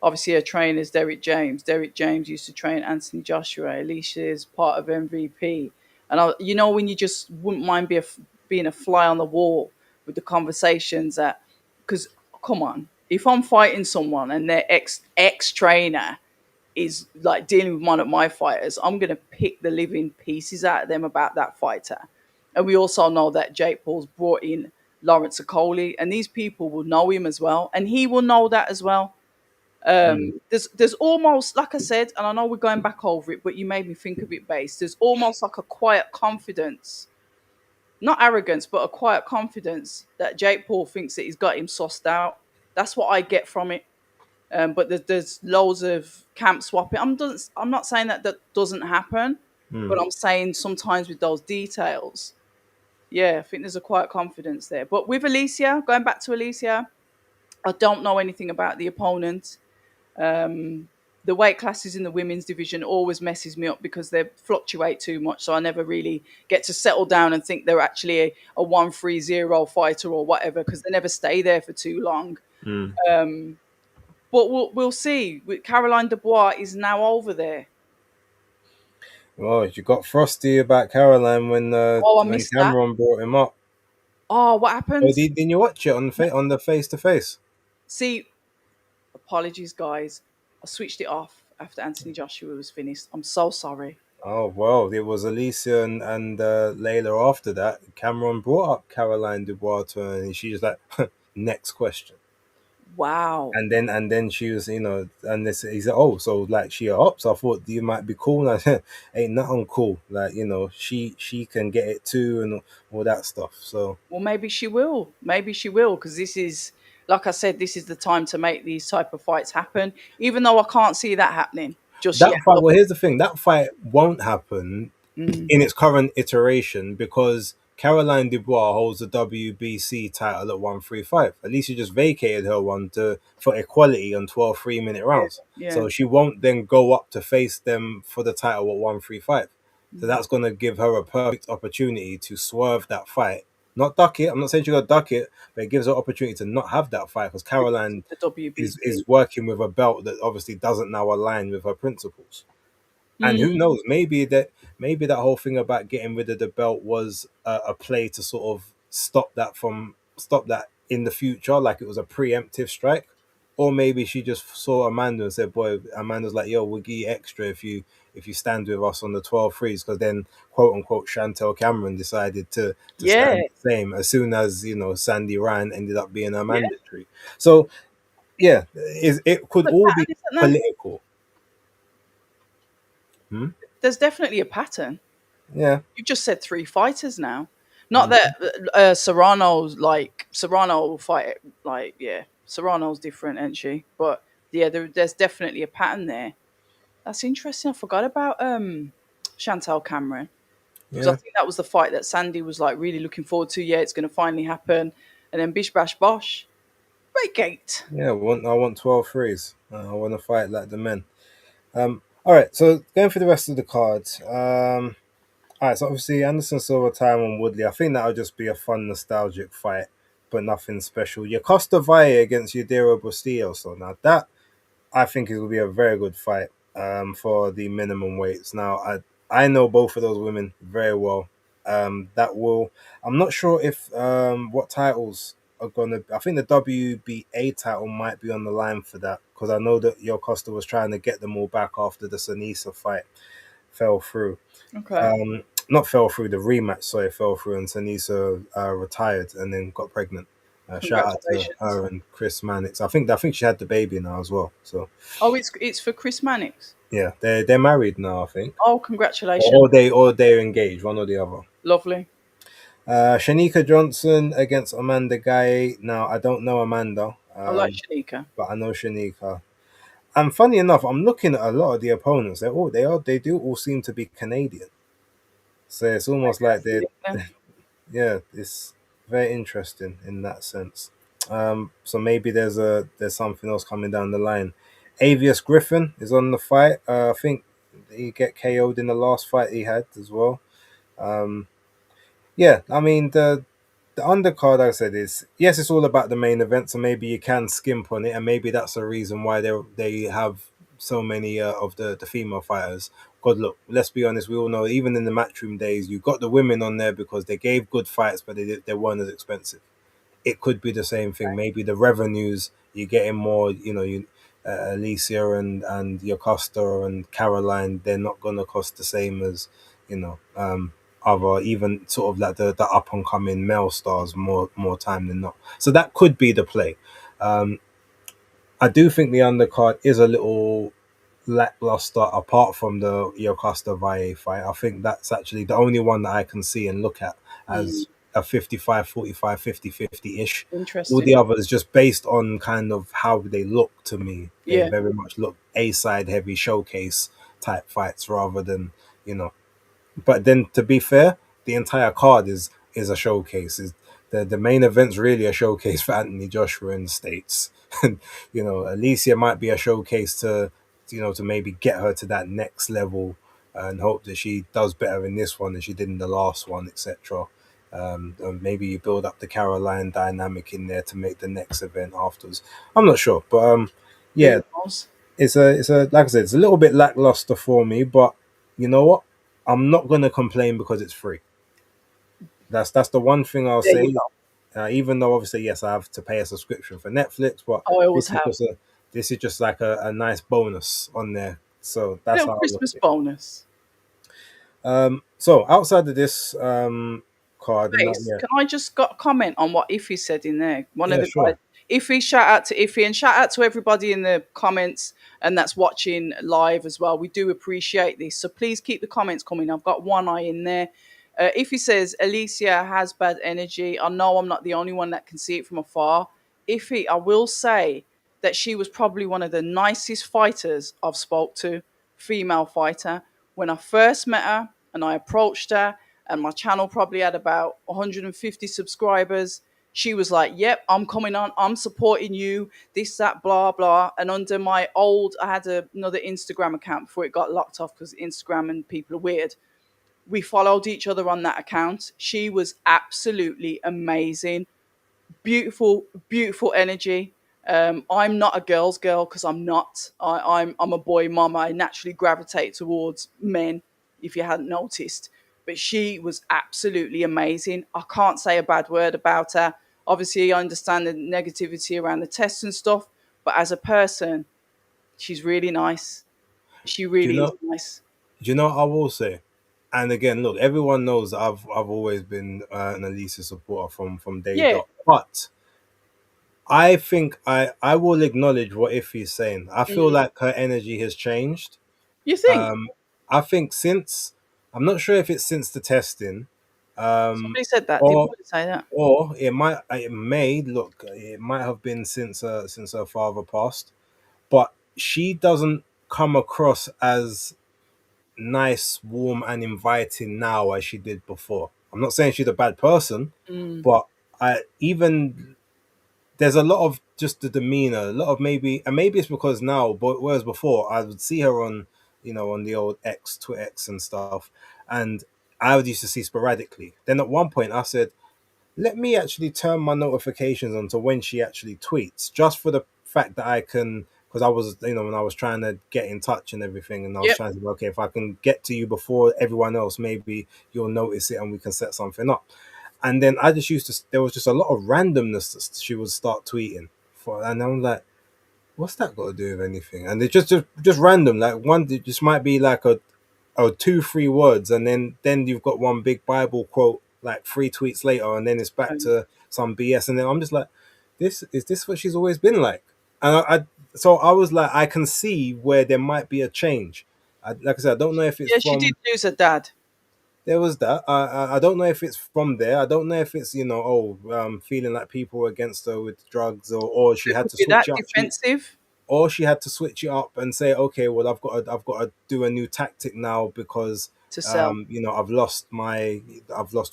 Obviously, her trainer is Derek James. Derek James used to train Anthony Joshua. Alicia is part of MVP, and when you just wouldn't mind being a fly on the wall with the conversations that, because come on, if I'm fighting someone and their ex trainer is like dealing with one of my fighters, I'm going to pick the living pieces out of them about that fighter. And we also know that Jake Paul's brought in Lawrence Okoli, and these people will know him as well, and he will know that as well. Mm, There's almost, like I said, and I know we're going back over it, but you made me think of it, base. There's almost like a quiet confidence, not arrogance, but a quiet confidence that Jake Paul thinks that he's got him sussed out. That's what I get from it. But there's loads of camp swapping. I'm not saying that doesn't happen, mm. but I'm saying sometimes with those details, yeah, I think there's a quiet confidence there. But with Alicia, going back to Alicia, I don't know anything about the opponent. Um, the weight classes in the women's division always messes me up because they fluctuate too much. So I never really get to settle down and think they're actually a 130 fighter or whatever because they never stay there for too long. Mm. Um, but we'll see. Caroline Dubois is now over there. Well, you got frosty about Caroline Oh, I when missed that. Cameron brought him up. Oh, what Oh, happens? didn't you watch it on the face to face? See, apologies, guys. I switched it off after Anthony Joshua was finished. I'm so sorry. Oh well, it was Alicia and Layla after that. Cameron brought up Caroline Dubois to her, and she was like, "Next question." Wow. And then she was, and this he said, "Oh, so like she a up?" So I thought you might be cool. And I said, "Ain't nothing cool. Like she can get it too, and all that stuff." So Well, maybe she will. Maybe she will, because this is, like I said, this is the time to make these type of fights happen. Even though I can't see that happening just that yet. fight. Well, here's the thing: that fight won't happen Mm, in its current iteration because Caroline Dubois holds the WBC title at 135. At least she just vacated her one for equality on 12 3-minute yeah, rounds. yeah. So she won't then go up to face them for the title at 135. So Mm. that's going to give her a perfect opportunity to swerve that fight. Not duck it. I'm not saying she's going to duck it, but it gives her opportunity to not have that fight because Caroline The is WBC. working with a belt that obviously doesn't now align with her principles. And who Mm, knows? Maybe that whole thing about getting rid of the belt was a play to sort of stop that in the future, like it was a preemptive strike, or maybe she just saw Amanda and said, "Boy," Amanda's like, "Yo, we'll give you extra if you stand with us on the 12 threes." Because then, quote unquote, Chantel Cameron decided to yeah, stand the same as soon as Sandy Ryan ended up being a yeah. mandatory. So yeah, it could But all pattern, be isn't there? political. Hmm? There's definitely a pattern. Yeah. You've just said three fighters now. Not that Mhm. Serrano will fight it, like, yeah, Serrano's different, isn't she? But yeah, there's definitely a pattern there. That's interesting. I forgot about Chantal Cameron because I Yeah. think that was the fight that Sandy was like really looking forward to. Yeah, it's going to finally happen, and then bish bash bosh, vacate. Yeah, I want 12 threes. I want to fight like the men. All right, so going for the rest of the cards. All right, so obviously Anderson Silva, Tyrone Woodley. I think that'll just be a fun, nostalgic fight, but nothing special. Your Costa Valle against Yadira Bustillo. So now that I think it will be a very good fight for the minimum weights. Now, I know both of those women very well. That will. I'm not sure if what titles are gonna. I think the WBA title might be on the line for that because I know that Yo Costa was trying to get them all back after the Sanisa fight fell through. Okay. Not fell through the rematch. Sorry, fell through and Sanisa retired and then got pregnant. Shout out to Congratulations. her and Chris Mannix. I think she had the baby now as well. So Oh, it's for Chris Mannix. yeah, they're married now. I think, Oh, congratulations. or they're engaged, one or the other. Lovely. Shanika Johnson against Amanda Guy. Now I don't know Amanda, I like Shanika. but I know Shanika. And funny enough, I'm looking at a lot of the opponents. They do all seem to be Canadian. So it's almost Maybe like that's the they, link then. yeah, it's very interesting in that sense. So maybe there's something else coming down the line. Avius Griffin is on the fight. I think he get KO'd in the last fight he had as well. Um, yeah, I mean the undercard, like I said, is yes, it's all about the main event, so maybe you can skimp on it, and maybe that's the reason why they have so many of the female fighters. God, look, let's be honest, we all know even in the matchroom days, you got the women on there because they gave good fights, but they weren't as expensive. It could be the same thing. Maybe the revenues you're getting more. Alicia and Yocosta and Caroline, they're not gonna cost the same as you know other even sort of like the up and coming male stars more time than not. So that could be the play. Um, I do think the undercard is a little lackluster apart from the Yocosta Valle fight. I think that's actually the only one that I can see and look at Hmm. as a 55-45, 50-50 ish. All Interesting. the others, just based on kind of how they look to me, they Yeah. very much look A side heavy showcase type fights rather than, you know, but then to be fair, the entire card is a showcase. Is the main event's really a showcase for Anthony Joshua in the States. And Alicia might be a showcase to maybe get her to that next level and hope that she does better in this one than she did in the last one, etc. And maybe you build up the Caroline dynamic in there to make the next event afterwards. I'm not sure, but Who yeah, knows? it's a like I said, it's a little bit lackluster for me, but you know what? I'm not gonna complain because it's free. That's the one thing I'll There you say. go. Even though obviously yes, I have to pay a subscription for Netflix, but Oh, I always this is have. just a this is just like a nice bonus on there. So A that's little how I look Christmas at it. bonus. So outside of this card and that, Face, yeah, can I just got a comment on what Iffy said in there? One of yeah, the guys, sure. Iffy, shout out to Iffy and shout out to everybody in the comments and that's watching live as well. We do appreciate this. So please keep the comments coming. I've got one eye in there. Iffy says, Alicia has bad energy. I know I'm not the only one that can see it from afar. Iffy, I will say that she was probably one of the nicest fighters I've spoke to, female fighter. When I first met her and I approached her, and my channel probably had about 150 subscribers. She was like, "Yep, I'm coming on. I'm supporting you. This, that, blah, blah." And under my I had another Instagram account before it got locked off because Instagram and people are weird. We followed each other on that account. She was absolutely amazing, beautiful, beautiful energy. I'm not a girl's girl because I'm not. I'm a boy mom. I naturally gravitate towards men, if you hadn't noticed. But she was absolutely amazing. I can't say a bad word about her. Obviously, I understand the negativity around the tests and stuff, but as a person, she's really nice. She Do you really is know? nice. Do you know what I will say? And again, look, everyone knows that I've always been an Elisa supporter from day Yeah. dot. But I think I will acknowledge what Iffy's saying. I feel Mm. like her energy has changed. You think? Um, I think since I'm not sure if it's since the testing, Somebody said that. Did or somebody say that? it might have been since her father passed, but she doesn't come across as nice, warm, and inviting now as she did before. I'm not saying she's a bad person, Mm. but I even there's a lot of just the demeanor, a lot of maybe it's because now, but whereas before I would see her on, on the old X, Twitter X and stuff, and I would used to see sporadically. Then at one point I said, let me actually turn my notifications on to when she actually tweets, just for the fact that I can, because I was, when I was trying to get in touch and everything, and I was Yep. trying to, okay, if I can get to you before everyone else, maybe you'll notice it and we can set something up. And then I just used to, there was just a lot of randomness that she would start tweeting for, and I'm like, what's that got to do with anything? And it's just random, like one, it just might be like a 2 3 words, and then you've got one big Bible quote like 3 tweets later, and then it's back Um, to some BS, and then I'm just like, this is this what she's always been like? And so I was like, I can see where there might be a change. Like I said, I don't know if it's yeah, she did from lose her dad. there was that. I don't know if it's from there. I don't know if it's feeling like people were against her with drugs, or she It had could to be switch that up. defensive Or she had to switch it up and say, okay, well, I've got to do a new tactic now because, to sell. I've lost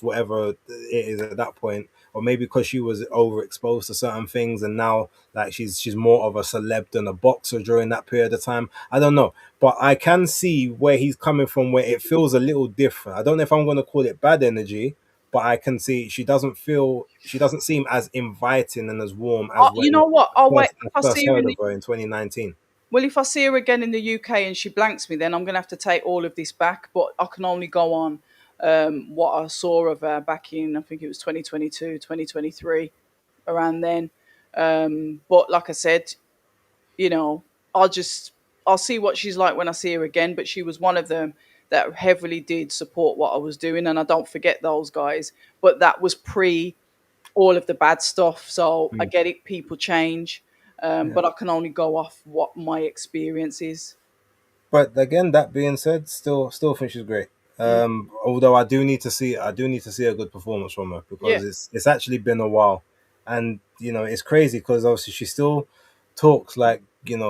whatever it is at that point, or maybe because she was overexposed to certain things, and now like she's more of a celeb than a boxer during that period of time. I don't know, but I can see where he's coming from, where it feels a little different. I don't know if I'm going to call it bad energy, but I can see she doesn't seem as inviting and as warm as You when know what? I'll wait. I If I first see her heard in of the her in 2019. Well, if I see her again in the UK and she blanks me, then I'm going to have to take all of this back. But I can only go on what I saw of her back in, I think it was 2022, 2023, around then. But like I said, you know, I'll just I'll see what she's like when I see her again. But she was one of them that heavily did support what I was doing, and I don't forget those guys. But that was pre all of the bad stuff. So I Mm. get it, people change, Yeah. but I can only go off what my experience is. But again, that being said, still think she's great. Mm, Although I do need to see a good performance from her yeah, because it's actually been a while, and it's crazy because obviously she still talks like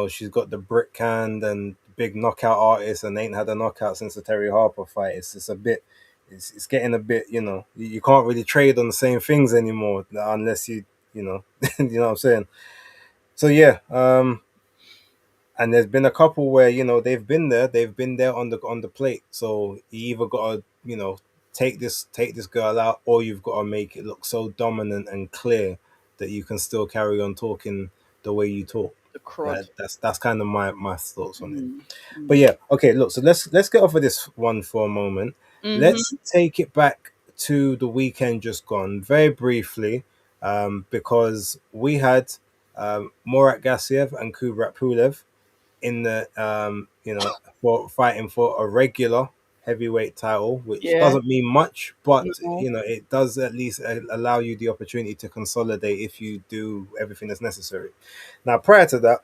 she's got the brick hand and big knockout artist and ain't had a knockout since the Terry Harper fight. It's a bit, it's getting a bit, you can't really trade on the same things anymore unless you know you know what I'm saying. So yeah, and there's been a couple where they've been there on the plate. So you either got to take this girl out, or you've got to make it look so dominant and clear that you can still carry on talking the way you talk. the crud. That's kind of my thoughts on it. Mm, But mm. yeah, okay, look, so let's get off of this one for a moment. Let's Mm-hmm. take it back to the weekend just gone, very briefly, because we had Murat Gassiev and Kubrat Pulev in the for fighting for a regular heavyweight title, which Yeah, doesn't mean much, but no, it does at least allow you the opportunity to consolidate if you do everything that's necessary. Now, prior to that,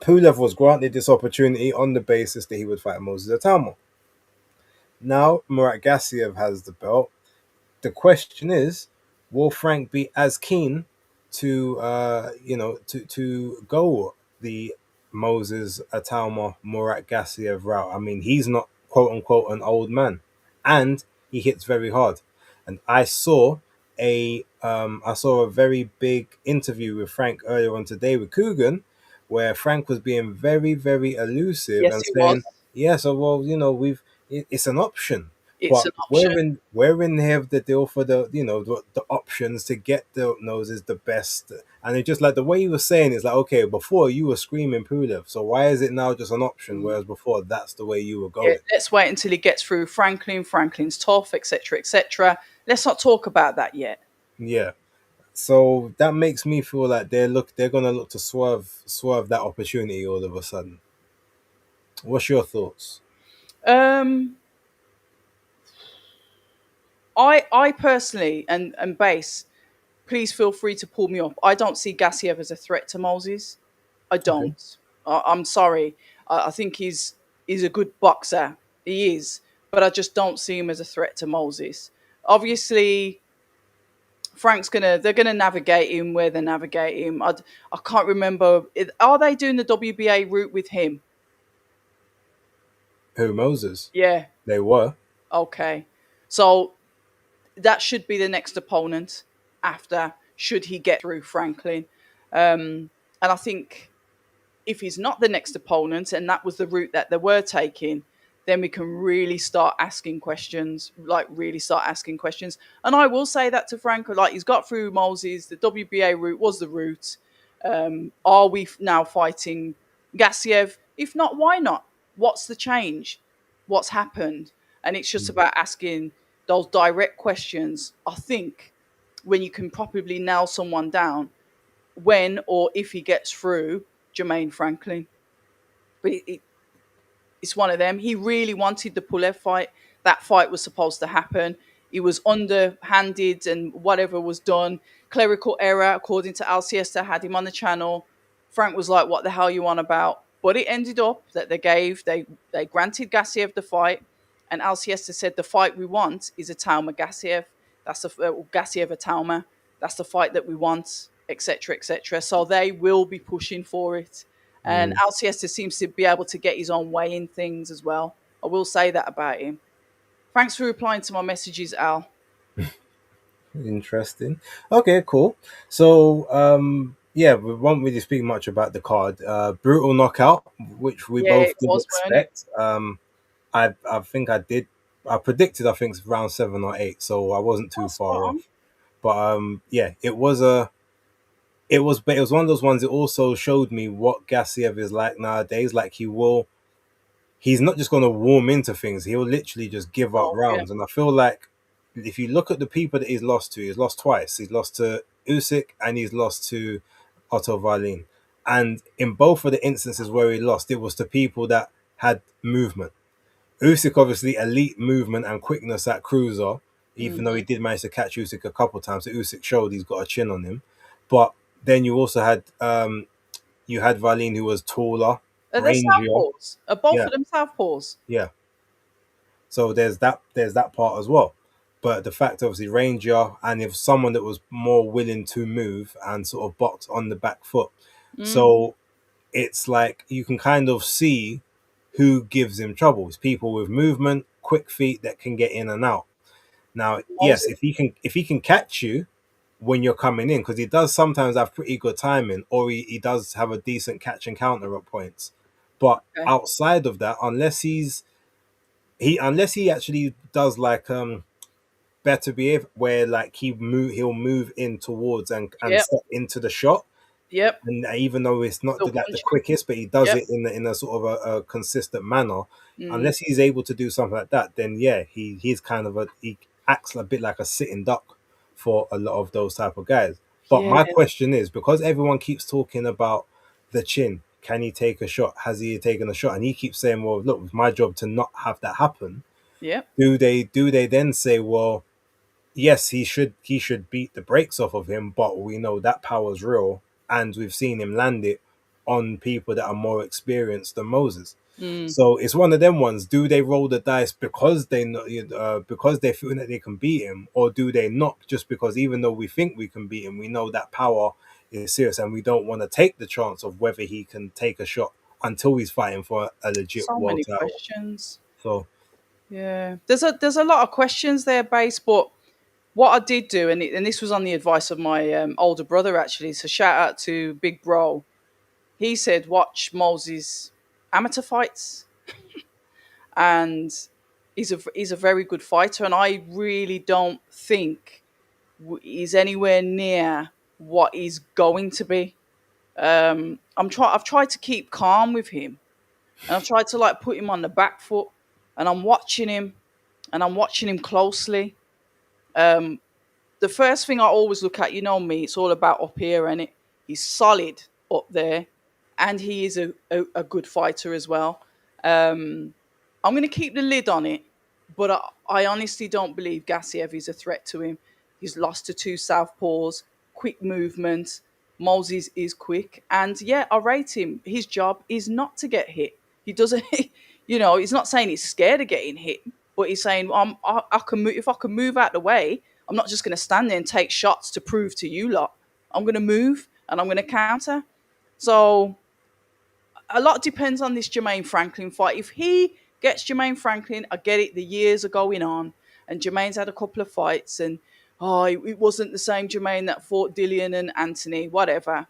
Pulev was granted this opportunity on the basis that he would fight Moses Atama. Now, Murat Gassiev has the belt. The question is, will Frank be as keen to go the Moses Atalma Murat Gassiev route? I mean, he's not quote unquote an old man, and he hits very hard. And I saw a very big interview with Frank earlier on today with Coogan, where Frank was being very very elusive yes, and it was. saying, yeah, so well, it's an option, It's but an option. wherein they have the deal for the options to get the noses the best, and it just like the way he was saying is like, okay, before you were screaming Pulev, so why is it now just an option, Mm. whereas before that's the way you were Yeah, going? let's wait until he gets through Franklin. Franklin's tough, etc., etc. Let's not talk about that yet. Yeah, so that makes me feel like they're gonna look to swerve that opportunity all of a sudden. What's your thoughts? Um, I personally and base, please feel free to pull me up. I don't see Gassiev as a threat to Moses. I Okay. don't. I'm sorry. I think he's a good boxer. He is, but I just don't see him as a threat to Moses. Obviously, they're gonna navigate him where they navigate him. I can't remember. Are they doing the WBA route with him? Who, Moses? Yeah. They were. Okay. So that should be the next opponent after, should he get through Franklin. And I think if he's not the next opponent and that was the route that they were taking, then we can really start asking questions, like really start asking questions. And I will say that to Franco, like he's got through Moses, the WBA route was the route. Are we now fighting Gassiev? If not, why not? What's the change? What's happened? And it's just about asking those direct questions. I think when you can properly nail someone down, when or if he gets through Jermaine Franklin. But it's one of them. He really wanted the Pulev fight. That fight was supposed to happen. He was underhanded and whatever was done. Clerical error, according to Alcesta, had him on the channel. Frank was like, "What the hell you on about?" But it ended up that they granted Gassiev the fight, and Alcesta said the fight we want is a Tauma Gassiev. That's the Gassiev a Tauma. That's the fight that we want, etc., etc. So they will be pushing for it, and Mm, Alcesta seems to be able to get his own way in things as well. I will say that about him. Thanks for replying to my messages, Al. interesting. Okay, cool. So, yeah, we won't really speak much about the card. Brutal knockout, which we Yeah, both it did was, weren't it? expect. I think I did. I predicted. I think it's round 7 or 8, so I wasn't too Oh, spot far on. off. But yeah, but it was one of those ones. It also showed me what Gassiev is like nowadays. Like he's not just going to warm into things. He'll literally just give up Oh, yeah. rounds. And I feel like if you look at the people that he's lost twice. He's lost to Usyk and he's lost to Otto Wallin. And in both of the instances where he lost, it was to people that had movement. Usyk obviously elite movement and quickness at cruiser, even though he Hmm. did manage to catch Usyk a couple of times. So Usyk showed he's got a chin on him. But then you also had Wallin who was taller, Are they rangier. southpaws? Are both Yeah, of them southpaws? yeah. So there's that part as well. But the fact obviously Ranger and if someone that was more willing to move and sort of box on the back foot. Mm. So it's like you can kind of see who gives him trouble. It's people with movement, quick feet that can get in and out. Now, yes, Moses. if he can catch you when you're coming in, because he does sometimes have pretty good timing, or he does have a decent catch and counter at points. But Okay. outside of that, unless he actually does like better behave where like he'll move in towards and Yep. step into the shot, Yep. and even though it's not Still the punching. quickest, but he does Yep. it in a sort of a consistent manner. Mm. Unless he's able to do something like that, then yeah, he's kind of he acts a bit like a sitting duck for a lot of those type of guys. But Yeah. my question is, because everyone keeps talking about the chin, can he take a shot? Has he taken a shot? And he keeps saying, "Well, look, it's my job to not have that happen." Yep. Do they then say, "Well, yes, he should beat the brakes off of him, but we know that power's real, and we've seen him land it on people that are more experienced than Moses." Mm. So it's one of them ones. Do they roll the dice because they know, because they feel that they can beat him, or do they not? Just because even though we think we can beat him, we know that power is serious, and we don't want to take the chance of whether he can take a shot until he's fighting for a legit So world many title. questions. So Yeah. There's a lot of questions there, base, but what I did do, and this was on the advice of my older brother actually. So shout out to Big Bro. He said watch Moses amateur fights, and he's a very good fighter, and I really don't think he's anywhere near what he's going to be. I've tried to keep calm with him, and I've tried to like put him on the back foot, and I'm watching him, and I'm watching him closely. Um, the first thing I always look at, you know me, it's all about up here, and he's solid up there, and he is a good fighter as well. Um, I'm going to keep the lid on it, but I honestly don't believe Gassiev is a threat to him. He's lost to two southpaws, quick movement. Moses is quick, and yeah, I rate him. His job is not to get hit. He doesn't, he's not saying he's scared of getting hit, but he's saying, I can move, if I can move out the way, I'm not just going to stand there and take shots to prove to you lot. I'm going to move and I'm going to counter. So a lot depends on this Jermaine Franklin fight. If he gets Jermaine Franklin, I get it. The years are going on, and Jermaine's had a couple of fights, and it wasn't the same Jermaine that fought Dillian and Anthony, whatever.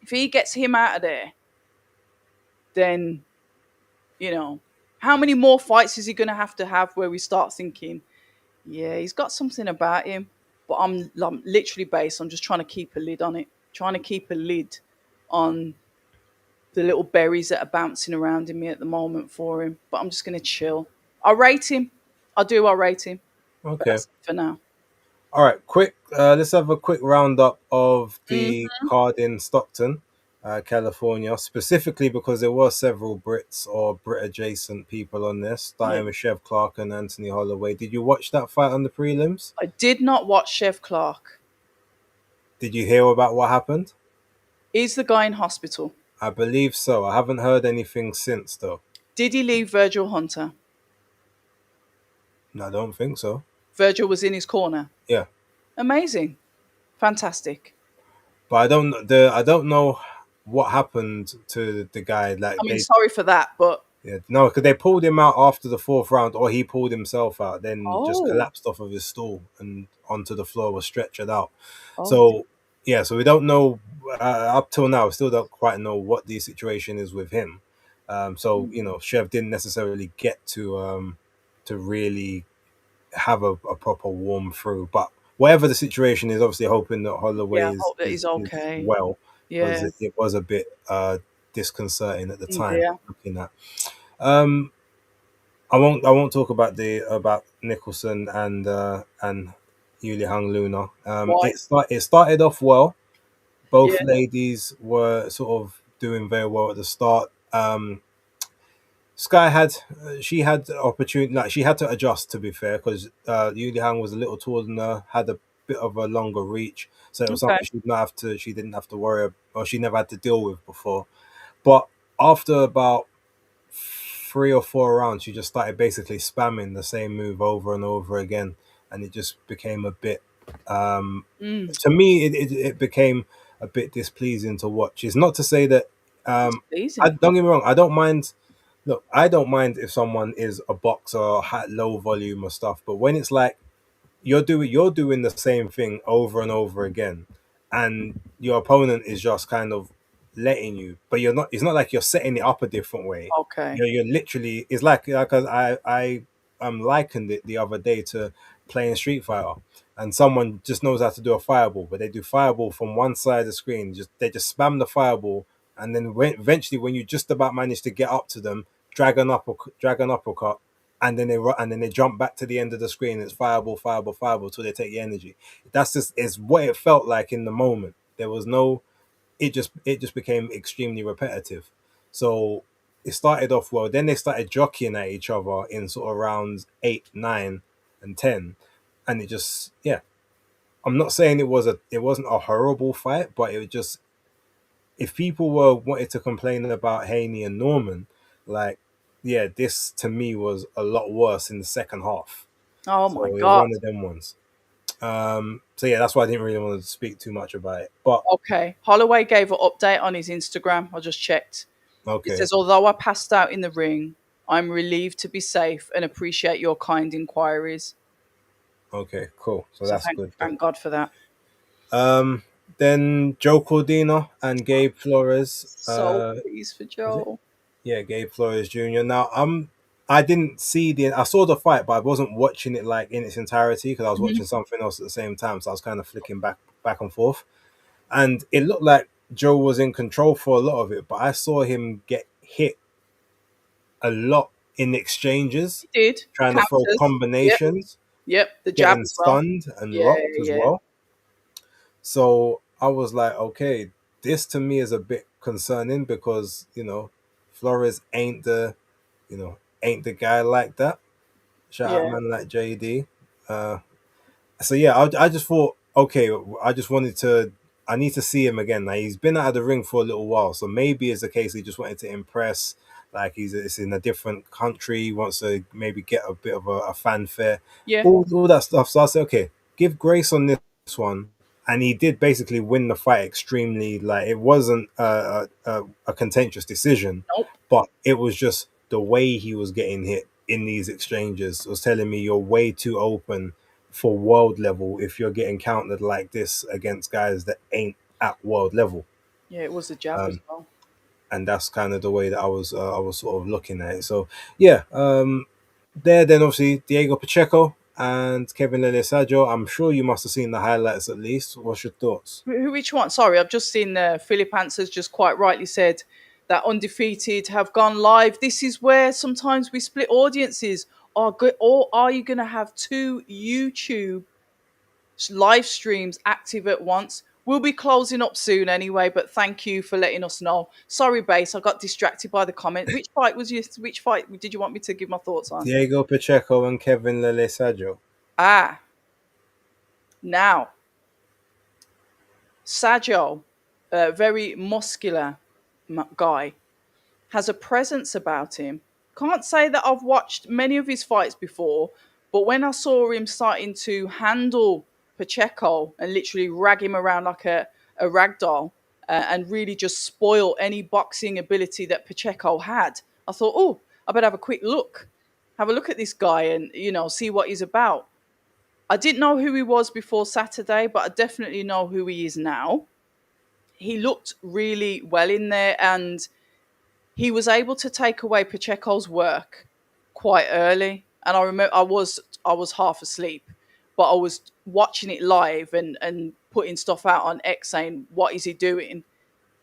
If he gets him out of there, then how many more fights is he going to have where we start thinking, yeah, he's got something about him. But I'm literally based. I'm just trying to keep a lid on it, trying to keep a lid on the little berries that are bouncing around in me at the moment for him. But I'm just going to chill. I rate him. I do. I rate him. But okay. that's it for now. All right, quick. Let's have a quick roundup of Mm. the card in Stockton. California, specifically because there were several Brits or Brit adjacent people on this, Yeah. starting with Chev Clark and Anthony Holloway. Did you watch that fight on the prelims? I did not watch Chef Clark. Did you hear about what happened? Is the guy in hospital? I believe so. I haven't heard anything since, though. Did he leave Virgil Hunter? No, I don't think so. Virgil was in his corner. Yeah, Amazing. Fantastic. but I don't know what happened to the guy. I Like mean, they sorry for that, but Yeah, no, because they pulled him out after the fourth round, or he pulled himself out, then just oh, collapsed off of his stool and onto the floor, was stretchered out. oh, So, yeah, so we don't know up till now. We still don't quite know what the situation is with him. So Chev didn't necessarily get to really have a proper warm through, but whatever the situation is, obviously hoping that yeah. Holloway I hope that he's is okay. well, because Yeah. it was a bit disconcerting at the Oh time dear. looking at. Um, I won't talk about Nicholson and Yuli Hang Luna. Why? It started off well. Yeah. Both ladies were sort of doing very well at the start. Sky had she had opportunity, like she had to adjust, to be fair, because Yuli Hang was a little taller than her, had a bit of a longer reach, so it was Okay. something she didn't have to worry, or she never had to deal with before. But after about 3 or 4 rounds, she just started basically spamming the same move over and over again, and it just became a bit. Um, Mm. to me, it became a bit displeasing to watch. It's not to say that. It's I pleasing. don't get me wrong. I don't mind. Look, I don't mind if someone is a boxer, low volume or stuff, but when it's like you're doing the same thing over and over again, and your opponent is just kind of letting you, but you're not. It's not like you're setting it up a different way. Okay. You're literally. It's like I likened it the other day to playing Street Fighter, and someone just knows how to do a fireball, but they do fireball from one side of the screen. They just spam the fireball, and then eventually, when you just about manage to get up to them, drag an uppercut, and then they jump back to the end of the screen. It's fireball, fireball, fireball till they take your energy. That's just is what it felt like in the moment. There was no. It just became extremely repetitive. So it started off well. Then they started jockeying at each other in sort of rounds 8, 9, and 10, and it just yeah. I'm not saying it wasn't a horrible fight, but it was just, if people were wanted to complain about Haney and Norman, like, yeah, this to me was a lot worse in the second half. Oh So my it was God. one of them ones. So yeah, that's why I didn't really want to speak too much about it. But Okay. Holloway gave an update on his Instagram. I just checked. It okay, says, although I passed out in the ring, I'm relieved to be safe and appreciate your kind inquiries. okay, cool. So So that's good then. thank God for that. Um, then Joe Cordina and Gabe Flores. So pleased for Was it? Joel. Yeah, Gabe Flores Jr. Now, I didn't see I saw the fight, but I wasn't watching it like in its entirety because I was Mhm. watching something else at the same time. So I was kind of flicking back and forth, and it looked like Joe was in control for a lot of it. But I saw him get hit a lot in exchanges, He did. trying to throw Counters. Yep. combinations, Yep. The jab getting as well. stunned and Yeah. rocked as Yeah. well. So I was like, okay, this to me is a bit concerning because Flores ain't the guy like that. Shout out Yeah. man like JD. Uh, so yeah, I just thought, okay, I just wanted to. I need to see him again. Now he's been out of the ring for a little while, so maybe it's a case he just wanted to impress. Like it's in a different country, he wants to maybe get a bit of a fanfare, Yeah. all that stuff. So I said, okay, give grace on this one, and he did basically win the fight extremely. Like it wasn't a contentious decision, Nope. but it was just the way he was getting hit in these exchanges was telling me you're way too open for world level if you're getting countered like this against guys that ain't at world level. Yeah. It was the jab as Um, well. and that's kind of the way that I was sort of looking at it. So yeah, then obviously Diego Pacheco and Kevin Lelesajo. I'm sure you must have seen the highlights at least. What's your thoughts? Which one? Sorry, I've just seen Philip Answers just quite rightly said that Undefeated have gone live. This is where sometimes we split audiences. Are good, or are you going to have two YouTube live streams active at once? We'll be closing up soon anyway, but thank you for letting us know. Sorry, Base, I got distracted by the comment. Which fight was you? Which fight did you want me to give my thoughts on? Diego Pacheco and Kevin Lele. Ah, now Sajo, a very muscular guy, has a presence about him. Can't say that I've watched many of his fights before, but when I saw him starting to handle Pacheco and literally rag him around like a rag doll and really just spoil any boxing ability that Pacheco had, I thought, oh, I better have a quick look. Have a look at this guy and, see what he's about. I didn't know who he was before Saturday, but I definitely know who he is now. He looked really well in there, and he was able to take away Pacheco's work quite early. And I remember I was half asleep, but I was watching it live and putting stuff out on X saying, "What is he doing?"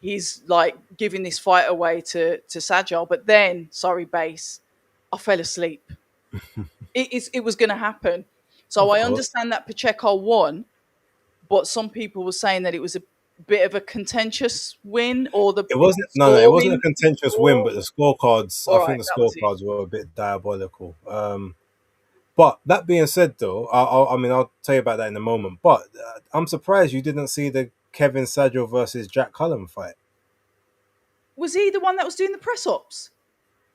He's like giving this fight away to Sajal. But then, sorry, Base, I fell asleep. It was going to happen. So Of I course. understand that Pacheco won, but some people were saying that it was a bit of a contentious win, or the It wasn't no, it wasn't a scoring. contentious win, Oh, but the scorecards, I all right, think the that was it. scorecards were a bit diabolical. But that being said, though, I mean, I'll tell you about that in a moment. But I'm surprised you didn't see the Kevin Sajo versus Jack Cullen fight. Was he the one that was doing the press ups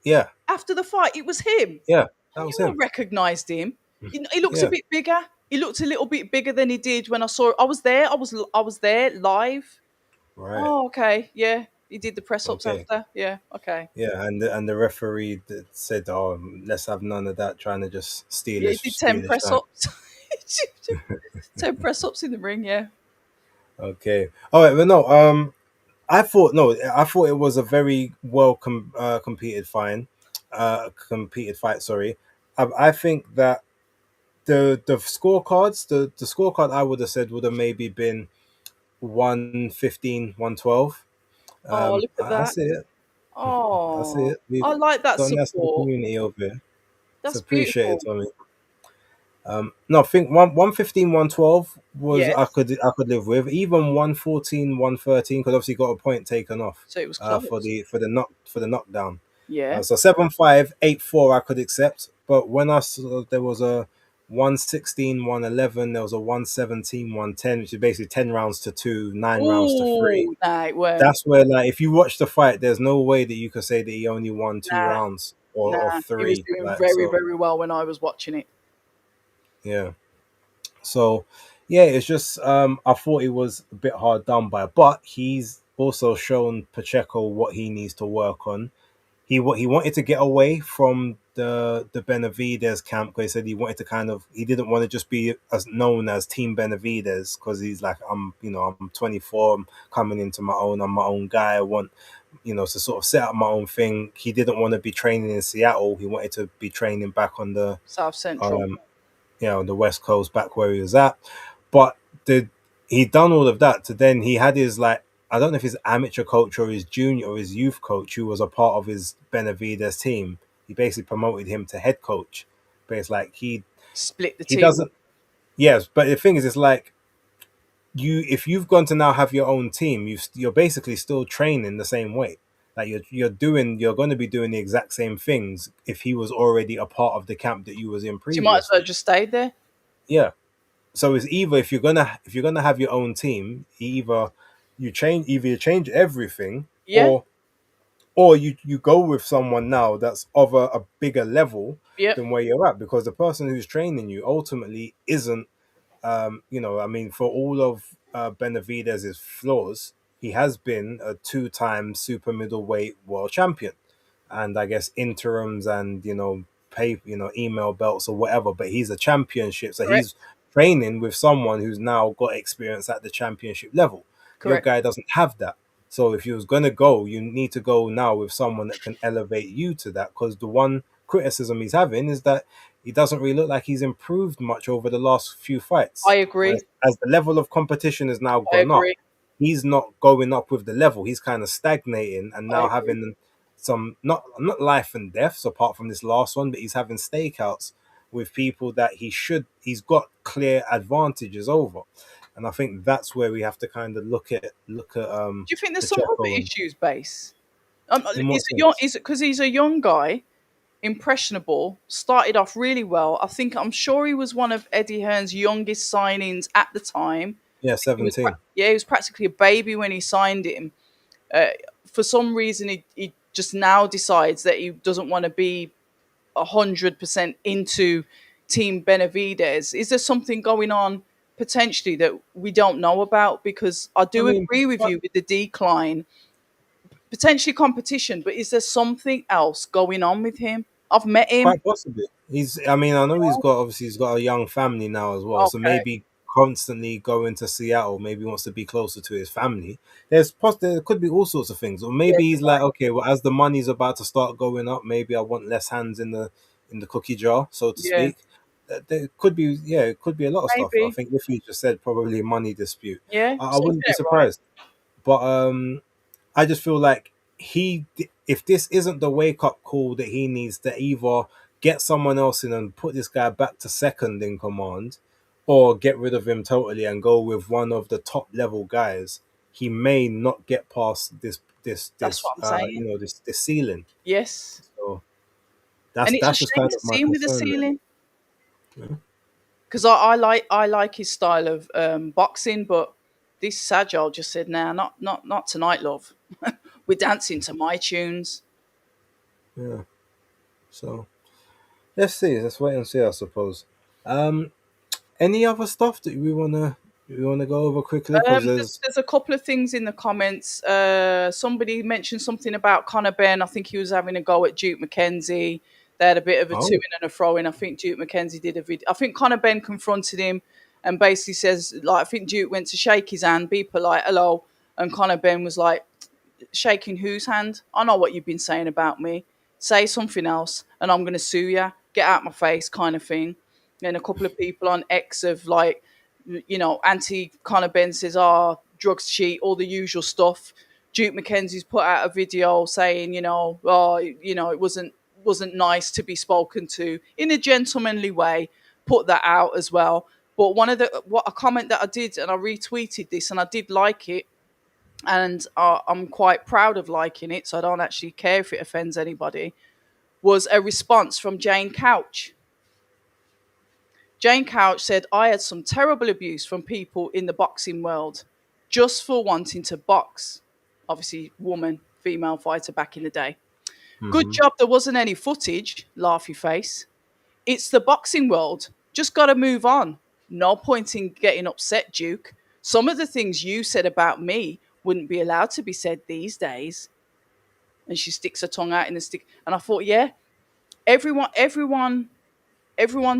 Yeah, after the fight? It was him. yeah, I that was knew I him. recognised him. He looked a Yeah, bit bigger. He looked a little bit bigger than he did when I saw. I was there. I was there live. right. Oh, okay. Yeah, he did the press ups Okay. after. Yeah, okay. Yeah, and the referee that said, "Oh, let's have none of that," trying to just Yeah, he did ten steal his press shine. ups. 10 press ups in the ring. Yeah. Okay. All right, but no. I thought no. I thought it was a very well competed fight. Sorry. I think that the scorecards, the scorecard I would have said would have maybe been 115, 112. Oh, look at I that. see it. I see Oh, it. We've I like that done that to the support. community over here. It's That's appreciated, beautiful. Tommy. No, I think 115, 112 was I Yes. could I could live with. Even 114, 113 because obviously got a point taken off So it was for close. the knockdown. Yeah. So 7-5, 8-4 I could accept. But when I saw there was a 116, 111, there was a 117, 110, which is basically 10 rounds to 2, 9 rounds to 3. Oh, nah, it weren't. That's where, like, if you watch the fight, there's no way that you could say that he only won 2 rounds or Nah, he was three. doing Like, very, so, very well when I was watching it. yeah. So, yeah, it's just I thought it was a bit hard done by, but he's also shown Pacheco what he needs to work on. He wanted to get away from the Benavides camp because he said he wanted to he didn't want to just be as known as Team Benavides because he's like I'm 24, I'm coming into my own, I'm my own guy. I want to sort of set up my own thing. He didn't want to be training in Seattle. He wanted to be training back on the South Central. um the West Coast, back where he was at. But the he done all of that to then he had his, like, I don't know if his amateur coach or his junior or his youth coach who was a part of his Benavides team. He basically promoted him to head coach. But it's like Split the he team. doesn't. Yes, but the thing is, it's like if you've gone to now have your own team, you're basically still training the same way. Like you're going to be doing the exact same things if he was already a part of the camp that you was in So you might as well previously. just stayed there. Yeah. So it's either if you're gonna have your own team, either you change everything, Yeah. or you go with someone now that's of a bigger level Yep. than where you're at, because the person who's training you ultimately isn't, I mean, for all of Benavidez's flaws, he has been a two-time super middleweight world champion, and I guess interims and pay email belts or whatever. But he's a championship, so he's Correct. training with someone who's now got experience at the championship level. Your Correct. guy doesn't have that. So if you was gonna go, you need to go now with someone that can elevate you to that. Because the one criticism he's having is that he doesn't really look like he's improved much over the last few I fights. agree. As the level of competition has now I gone up, agree. he's not going up with the level. He's kind of stagnating and I now agree. having some not life and deaths apart from this last one, but he's having stakeouts with people that he's got clear advantages over. and I think that's where we have to kind of look at Do you think there's some other Pacheco and issues, base? in what sense? Is it because he's a young guy, impressionable, started off really well? I'm sure he was one of Eddie Hearn's youngest signings at the time. Yeah, 17. Yeah, he was practically a baby when he signed him. Uh, for some reason, he just now decides that he doesn't want to be 100% into Team Benavides. Is there something going on potentially that we don't know about? Because I I do mean, agree with you with the decline, potentially competition, but is there something else going on with him? I've met him. quite possibly. I mean, I know he's got a young family now as well. So Okay. maybe constantly going to Seattle, maybe wants to be closer to his family. There could be all sorts of things. Or Yeah, maybe you're he's like, right. okay, well, as the money's about to start going up, maybe I want less hands in the cookie jar, so to Yeah, speak. There could be, yeah, it could be a lot of stuff. I maybe. think if you just said probably a money dispute, Yeah, I something wouldn't be like right. surprised. But I just feel like if this isn't the wake up call that he needs to either get someone else in and put this guy back to second in command, or get rid of him totally and go with one of the top level guys, he may not get past That's what I'm saying. this ceiling. Yes, So and it's a that's just shame kind to of my see him with the concern, really. ceiling Yeah. because I like his style of boxing, but this Sajal just said, "Nah, not tonight, love. We're dancing to my tunes." Yeah. So let's see. Let's wait and see. I suppose. Um, any other stuff that we wanna go over quickly? Because there's There's a couple of things in the comments. Somebody mentioned something about Conor Ben. I think he was having a go at Duke McKenzie. They had a bit of a to oh, in and a fro in. I think Duke McKenzie did a video. I think Conor Ben confronted him and basically says, like, I think Duke went to shake his hand, be polite, hello. And Conor Ben was like, shaking whose hand? I know what you've been saying about me. Say something else, and I'm going to sue you. Get out my face, kind of thing. And a couple of people on X have like, anti Conor Ben says, "Oh, drugs cheat," all the usual stuff. Duke McKenzie's put out a video saying, it wasn't nice to be spoken to in a gentlemanly way. Put that out as well. But what a comment that I did, and I retweeted this, and I did like it, and I'm quite proud of liking it, so I don't actually care if it offends anybody, was a response from Jane Couch. Jane Couch said, "I had some terrible abuse from people in the boxing world just for wanting to box." Obviously, woman, female fighter back in the day. "Good hmm. job there wasn't any footage, laughy face. It's the boxing world. Just got to move on. No point in getting upset, Duke. Some of the things you said about me wouldn't be allowed to be said these days." And she sticks her tongue out in the stick. And I thought, yeah, everyone's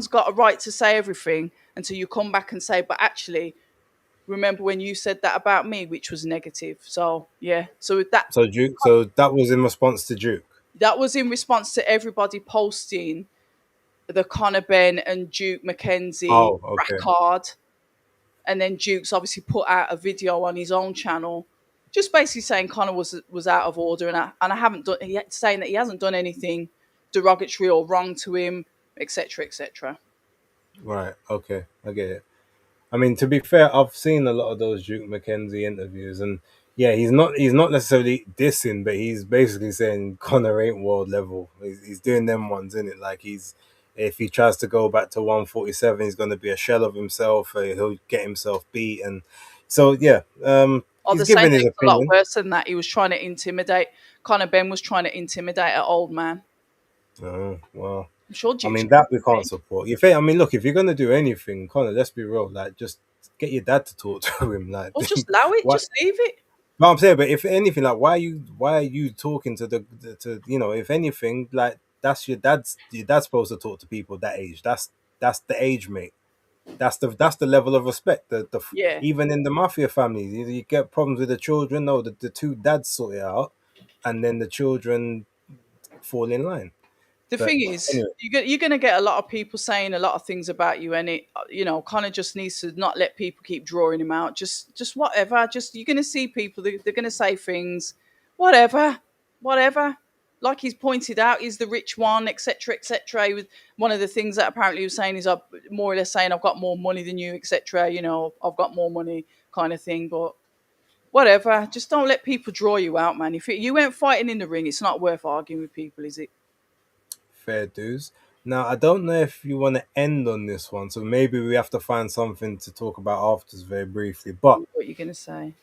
got a right to say everything until you come back and say, but actually, remember when you said that about me, which was negative. So yeah, so So Duke, so that was in response to Duke. that was in response to everybody posting the Conor Ben and Duke McKenzie Oh, okay. brackard. And then Duke's obviously put out a video on his own channel, just basically saying Conor was out of order, and I haven't done, saying that he hasn't done anything derogatory or wrong to him, etc., etc. Right. Okay. I get it. I mean, to be fair, I've seen a lot of those Duke McKenzie interviews, and yeah, he's not necessarily dissing, but he's basically saying Connor ain't world level. He's doing them ones, in it. Like if he tries to go back to 147, he's going to be a shell of himself. He'll get himself beat, and so yeah, Or he's they're saying giving that his it was a lot opinion. worse than that. He was trying to intimidate. Conor Ben was trying to intimidate an old man. Oh, well, I'm sure I Duke's mean trying that we to can't think. support. I mean, look, if you're gonna do anything, Connor, let's be real. Like, just get your dad to talk to him. Like, Or just allow it, what? just leave it. No, I'm saying, but if anything, like, why are you talking to if anything, like, that's your dad's supposed to talk to people that age. That's the age, mate. That's the level of respect. Yeah. Even in the mafia families, you get problems with the children. No, the two dads sort it out, and then the children fall in line. The But thing is, anyway, you're going to get a lot of people saying a lot of things about you, and Connor just needs to not let people keep drawing him out. Just whatever. Just you're going to see people. They're going to say things, whatever, whatever. like he's pointed out, he's the rich one, etc., etc. He was one of the things that apparently he was saying is, more or less saying, I've got more money than you, etc. You know, I've got more money, kind of thing. But whatever, just don't let people draw you out, man. If you ain't fighting in the ring, it's not worth arguing with people, is it? Fair dues. Now, I don't know if you want to end on this one, so maybe we have to find something to talk about afterwards very briefly. But What you gonna say?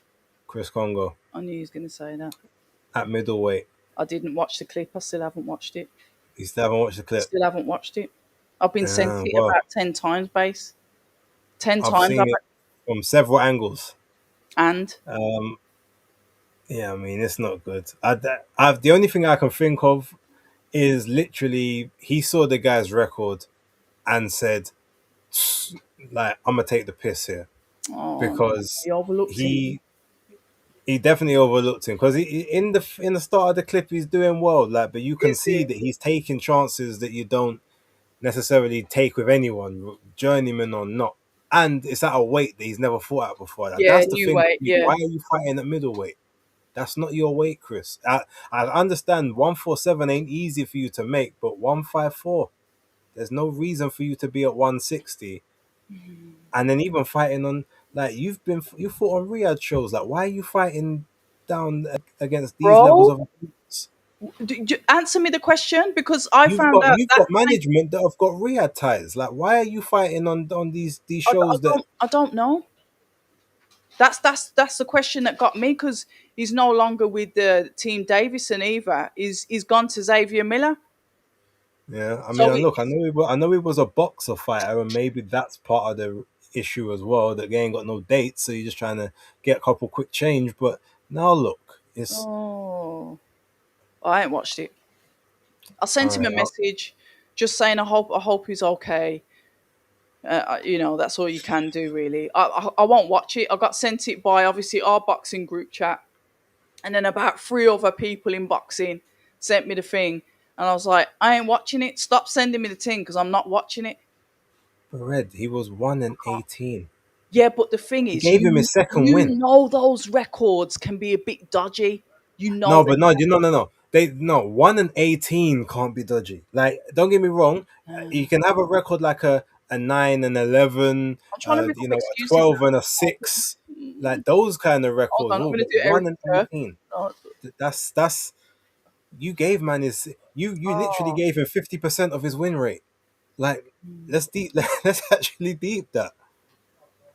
Chris Congo I knew he was gonna say that. at middleweight, I didn't watch the clip. I still haven't watched it. you still haven't watched the clip. Still haven't watched it. I've been sent it Well, about 10 times, base. Ten I've times, seen it from several angles. and Um, yeah, I mean, it's not good. The only thing I can think of is literally he saw the guy's record and said, like, I'm gonna take the piss here oh, because he overlooked him. he definitely overlooked him because in the start of the clip he's doing well, like, but you can Is see it? that he's taking chances that you don't necessarily take with anyone, journeyman or not. And it's at a weight that he's never fought at before. Like, Yeah, that's the new thing. weight. Yeah. Why are you fighting at middleweight? That's not your weight, Chris. I understand 147 ain't easy for you to make, but 154, there's no reason for you to be at 160. And then even fighting on, like, you fought on Riyadh shows. Like, why are you fighting down against these levels Bro, of opponents? answer me the question, because I found out You've that got management that have got Riyadh ties. Like, why are you fighting on these shows that? I don't know. That's the question that got me, because he's no longer with the team Davison either. He's gone to Xavier Miller. Yeah, I mean, So and look, I know he was a boxer fighter, and maybe that's part of the issue as well. That they ain't got no dates, so you're just trying to get a couple quick change. But now look, it's oh, I ain't watched it. I all sent him right. a message, just saying I hope he's okay. That's all you can do, really. I won't watch it. I got sent it by obviously our boxing group chat, and then about three other people in boxing sent me the thing, and I was like, I ain't watching it. Stop sending me the thing, because I'm not watching it. But Red, he was 1-18. Yeah, but the thing He is, gave him his second you win. know those records can be a bit dodgy. You know No, they. but no, no. They no 1-18 can't be dodgy. Like, don't get me wrong, you can have a record like a 9-11, I'm trying to make up a excuses 12-6, now. like those kind of Hold records. on, I'm Oh, going to but do one Eric and first. 18. Oh, That's you gave man his you literally oh, gave him 50% of his win rate. Like, let's deep let's actually deep that.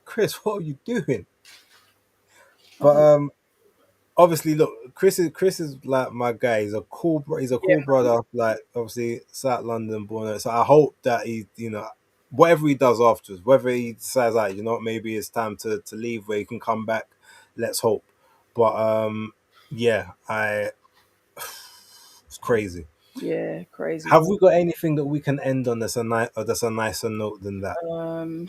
Chris, what are you doing? But oh, obviously, look, Chris is like my guy. He's a yeah, cool brother. Like, obviously, South London born. So I hope that he, whatever he does afterwards, whether he decides, like, maybe it's time to leave, where he can come back. Let's hope. But yeah, it's crazy. yeah, crazy Have boy. we got anything that we can end on that's a nicer note than that? Um,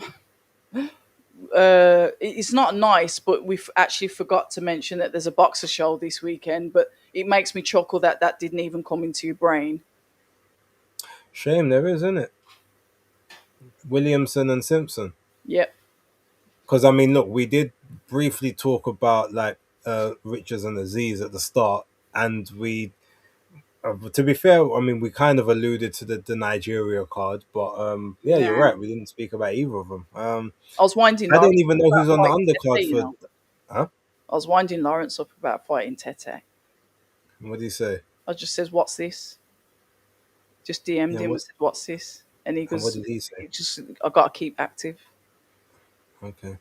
it's not nice, but we've actually forgot to mention that there's a boxer show this weekend. But it makes me chuckle that that didn't even come into your brain. Shame there is, isn't it? Williamson and Simpson. Yep. Because, I mean, look, we did briefly talk about, like, Richards and Aziz at the start, and to be fair, I mean, we kind of alluded to the Nigeria card, but yeah, you're Nah. right. We didn't speak about either of them. I was winding I don't Lawrence even up know about who's on the fighting undercard Tete, for. Huh? I was winding Lawrence up about fighting Tete. What do you say? I just says, "What's this?" Just DM'd Yeah, him and said, "What's this?" And he and what goes, did he say? I got to keep active. Okay,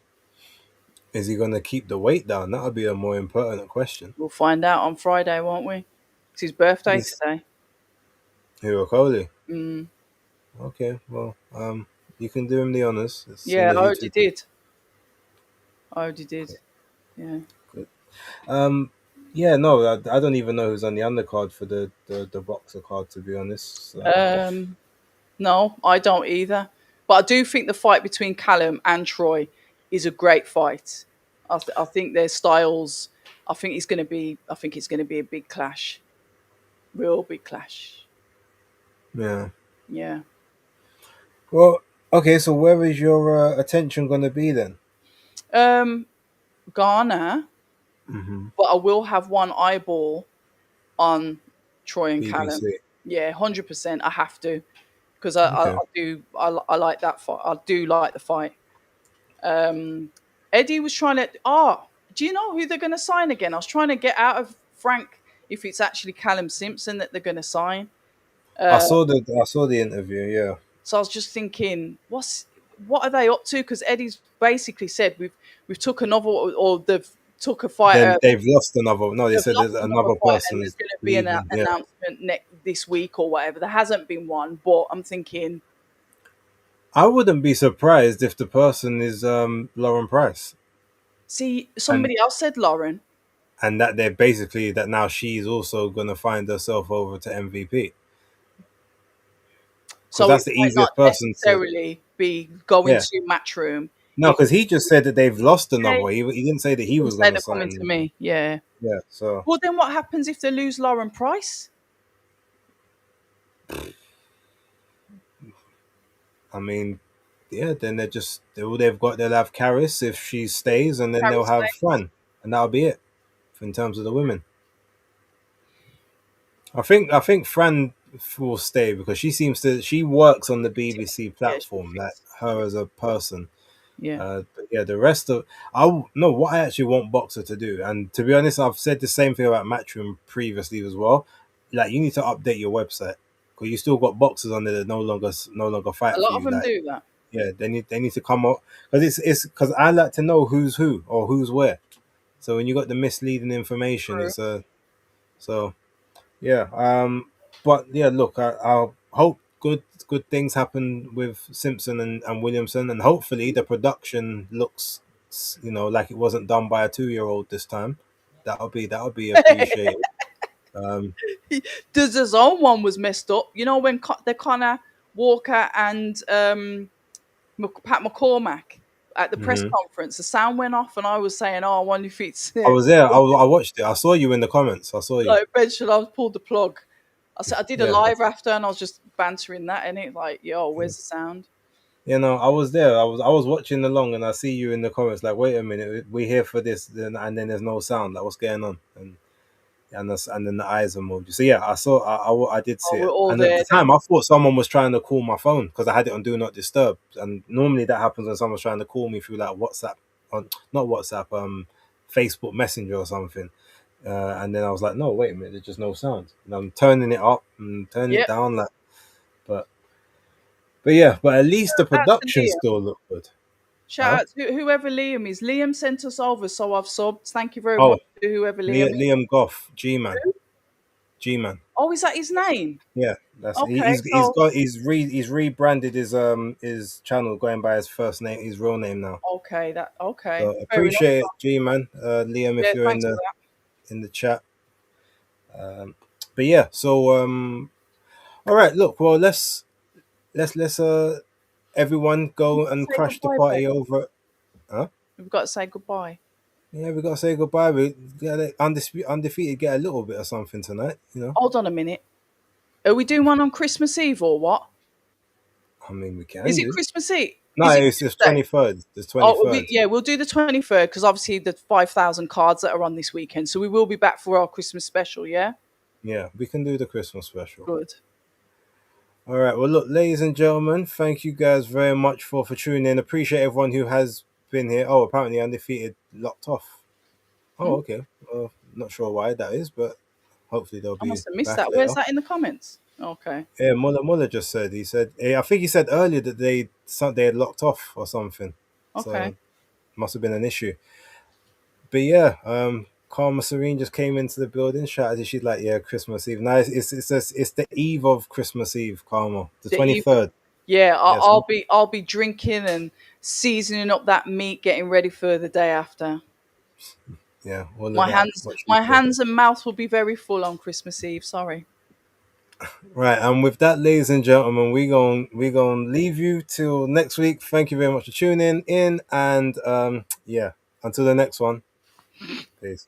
is he gonna keep the weight down? That would be a more important question. We'll find out on Friday, won't we? It's his birthday He's today. Hirokoli. Mm. Okay, well, you can do him the honors, seeing Yeah, as I you already two. did. I already did. Yeah. Good. Um, yeah, no, I don't even know who's on the undercard for the boxer card, to be honest. So. Um, no, I don't either. But I do think the fight between Callum and Troy is a great fight. I think their styles. I think it's going to be. I think it's going to be a big clash, real big clash. Yeah. Yeah. Well, okay. So where is your attention going to be then? Um, Ghana, Hmm. but I will have one eyeball on Troy and Callum. BBC. Yeah, 100%. I have to because I Okay. do I like that fight. I do like the fight. Um, Eddie was trying to. Oh, do you know who they're going to sign again? I was trying to get out of Frank if it's actually Callum Simpson that they're going to sign. Uh, I saw the interview. Yeah. so I was just thinking, what are they up to? Because Eddie's basically said we've took another or they've took a fighter. Then they've lost another. No, they They've said lost there's another another fight, and there's person's going to be an leaving. Yeah. announcement this week or whatever. There hasn't been one, but I'm thinking, I wouldn't be surprised if the person is Lauren Price, see, and somebody else said Lauren, that they're basically that now she's also gonna find herself over to MVP because so it that's the might not easiest person to. necessarily be going Yeah. to Matchroom. No, It because he just said that they've lost another okay, one. He didn't say that he didn't was say gonna they're coming to sign. me. Yeah. Yeah. So Well, then what happens if they lose Lauren Price? I mean, yeah. Then all they've got. They'll have Karis if she stays, and then they'll Paris have stays. Fran, and that'll be it in terms of the women. I think Fran will stay because she works on the BBC Yeah, she platform, like fits. her as a person. Yeah. But yeah, the rest of no, what I actually want Boxer to do, and to be honest, I've said the same thing about Matchroom previously as well. Like you need to update your website because you still got boxers on there that no longer A fight for lot of you. them Like do that. yeah, they need to come up because it's because I like to know who's who or who's where. So when you got the misleading information, True. it's a so yeah. But yeah, look, I hope good things happen with Simpson and Williamson, and hopefully the production looks, like it wasn't done by a 2-year-old this time. That'll be appreciated. Um, The zone one was messed up. You know when the Connor Walker and Pat McCormack at the press mhm. conference, the sound went off, and I was saying, "Oh, I wonder if it's I was there. I watched it. I saw you in the comments. I saw you. like eventually I pulled the plug." I said I did a Yeah, live after, and I was just bantering that, and it like, "Yo, yeah. where's the sound?" I was there. I was watching along, and I see you in the comments. Like, wait a minute, we're here for this, and then there's no sound. Like, what's going on? And then the eyes emoji. So yeah, I saw. I did see Oh, we're it, all and at there the then. time, I thought someone was trying to call my phone because I had it on Do Not Disturb, and normally that happens when someone's trying to call me through like WhatsApp, on not WhatsApp, Facebook Messenger or something. And then I was like, no, wait a minute, there's just no sound. And I'm turning it up and turning it Yep. down, like, but yeah, but at least the Shout out to production Liam. still look good, Shout huh? out to whoever Liam is. Liam sent us over, so I've subbed. Thank you very Oh, much to whoever Liam is. Liam Goff, G Man. Oh, is that his name? Yeah, that's Okay, he's so got he's rebranded his channel going by his first name, his real name now. okay, So fair enough. appreciate it, G Man, Liam, if Yeah, you're in thanks for the that. in the chat. But yeah, so all right, look, well let's everyone go and Say crash the goodbye, babe. party over. Huh? We've got to say goodbye. Yeah, we gotta say goodbye. We got undefeated, get a little bit of something tonight. Hold on a minute. Are we doing one on Christmas Eve or what? I mean, we Is can it do. Christmas Eve? No, Is it it's Christmas Day? 23rd. It's Oh, 23rd. yeah, we'll do the 23rd because obviously the 5,000 cards that are on this weekend. So we will be back for our Christmas special, yeah? Yeah, we can do the Christmas special. Good. All right. Well, look, ladies and gentlemen, thank you guys very much for tuning in. Appreciate everyone who has been here. Oh, apparently undefeated locked off. Oh, Hmm? okay. Not sure why that is, but hopefully they'll I be must have missed back that. Where's later. that in the comments? Okay. Yeah, Muller just said. He said. I think he said earlier that they had locked off or something. Okay. So must have been an issue. But yeah, Karma Serene just came into the building. Shouted, she's like, "Yeah, Christmas Eve." Nice. It's the eve of Christmas Eve, Karma, the The twenty eve. third. Yeah, Yes. I'll be drinking and seasoning up that meat, getting ready for the day after. Yeah, all of My that. hands, What she my said. hands and mouth will be very full on Christmas Eve. Sorry. Right, and with that, ladies and gentlemen, we gonna leave you till next week. Thank you very much for tuning in, and yeah, until the next one. Peace.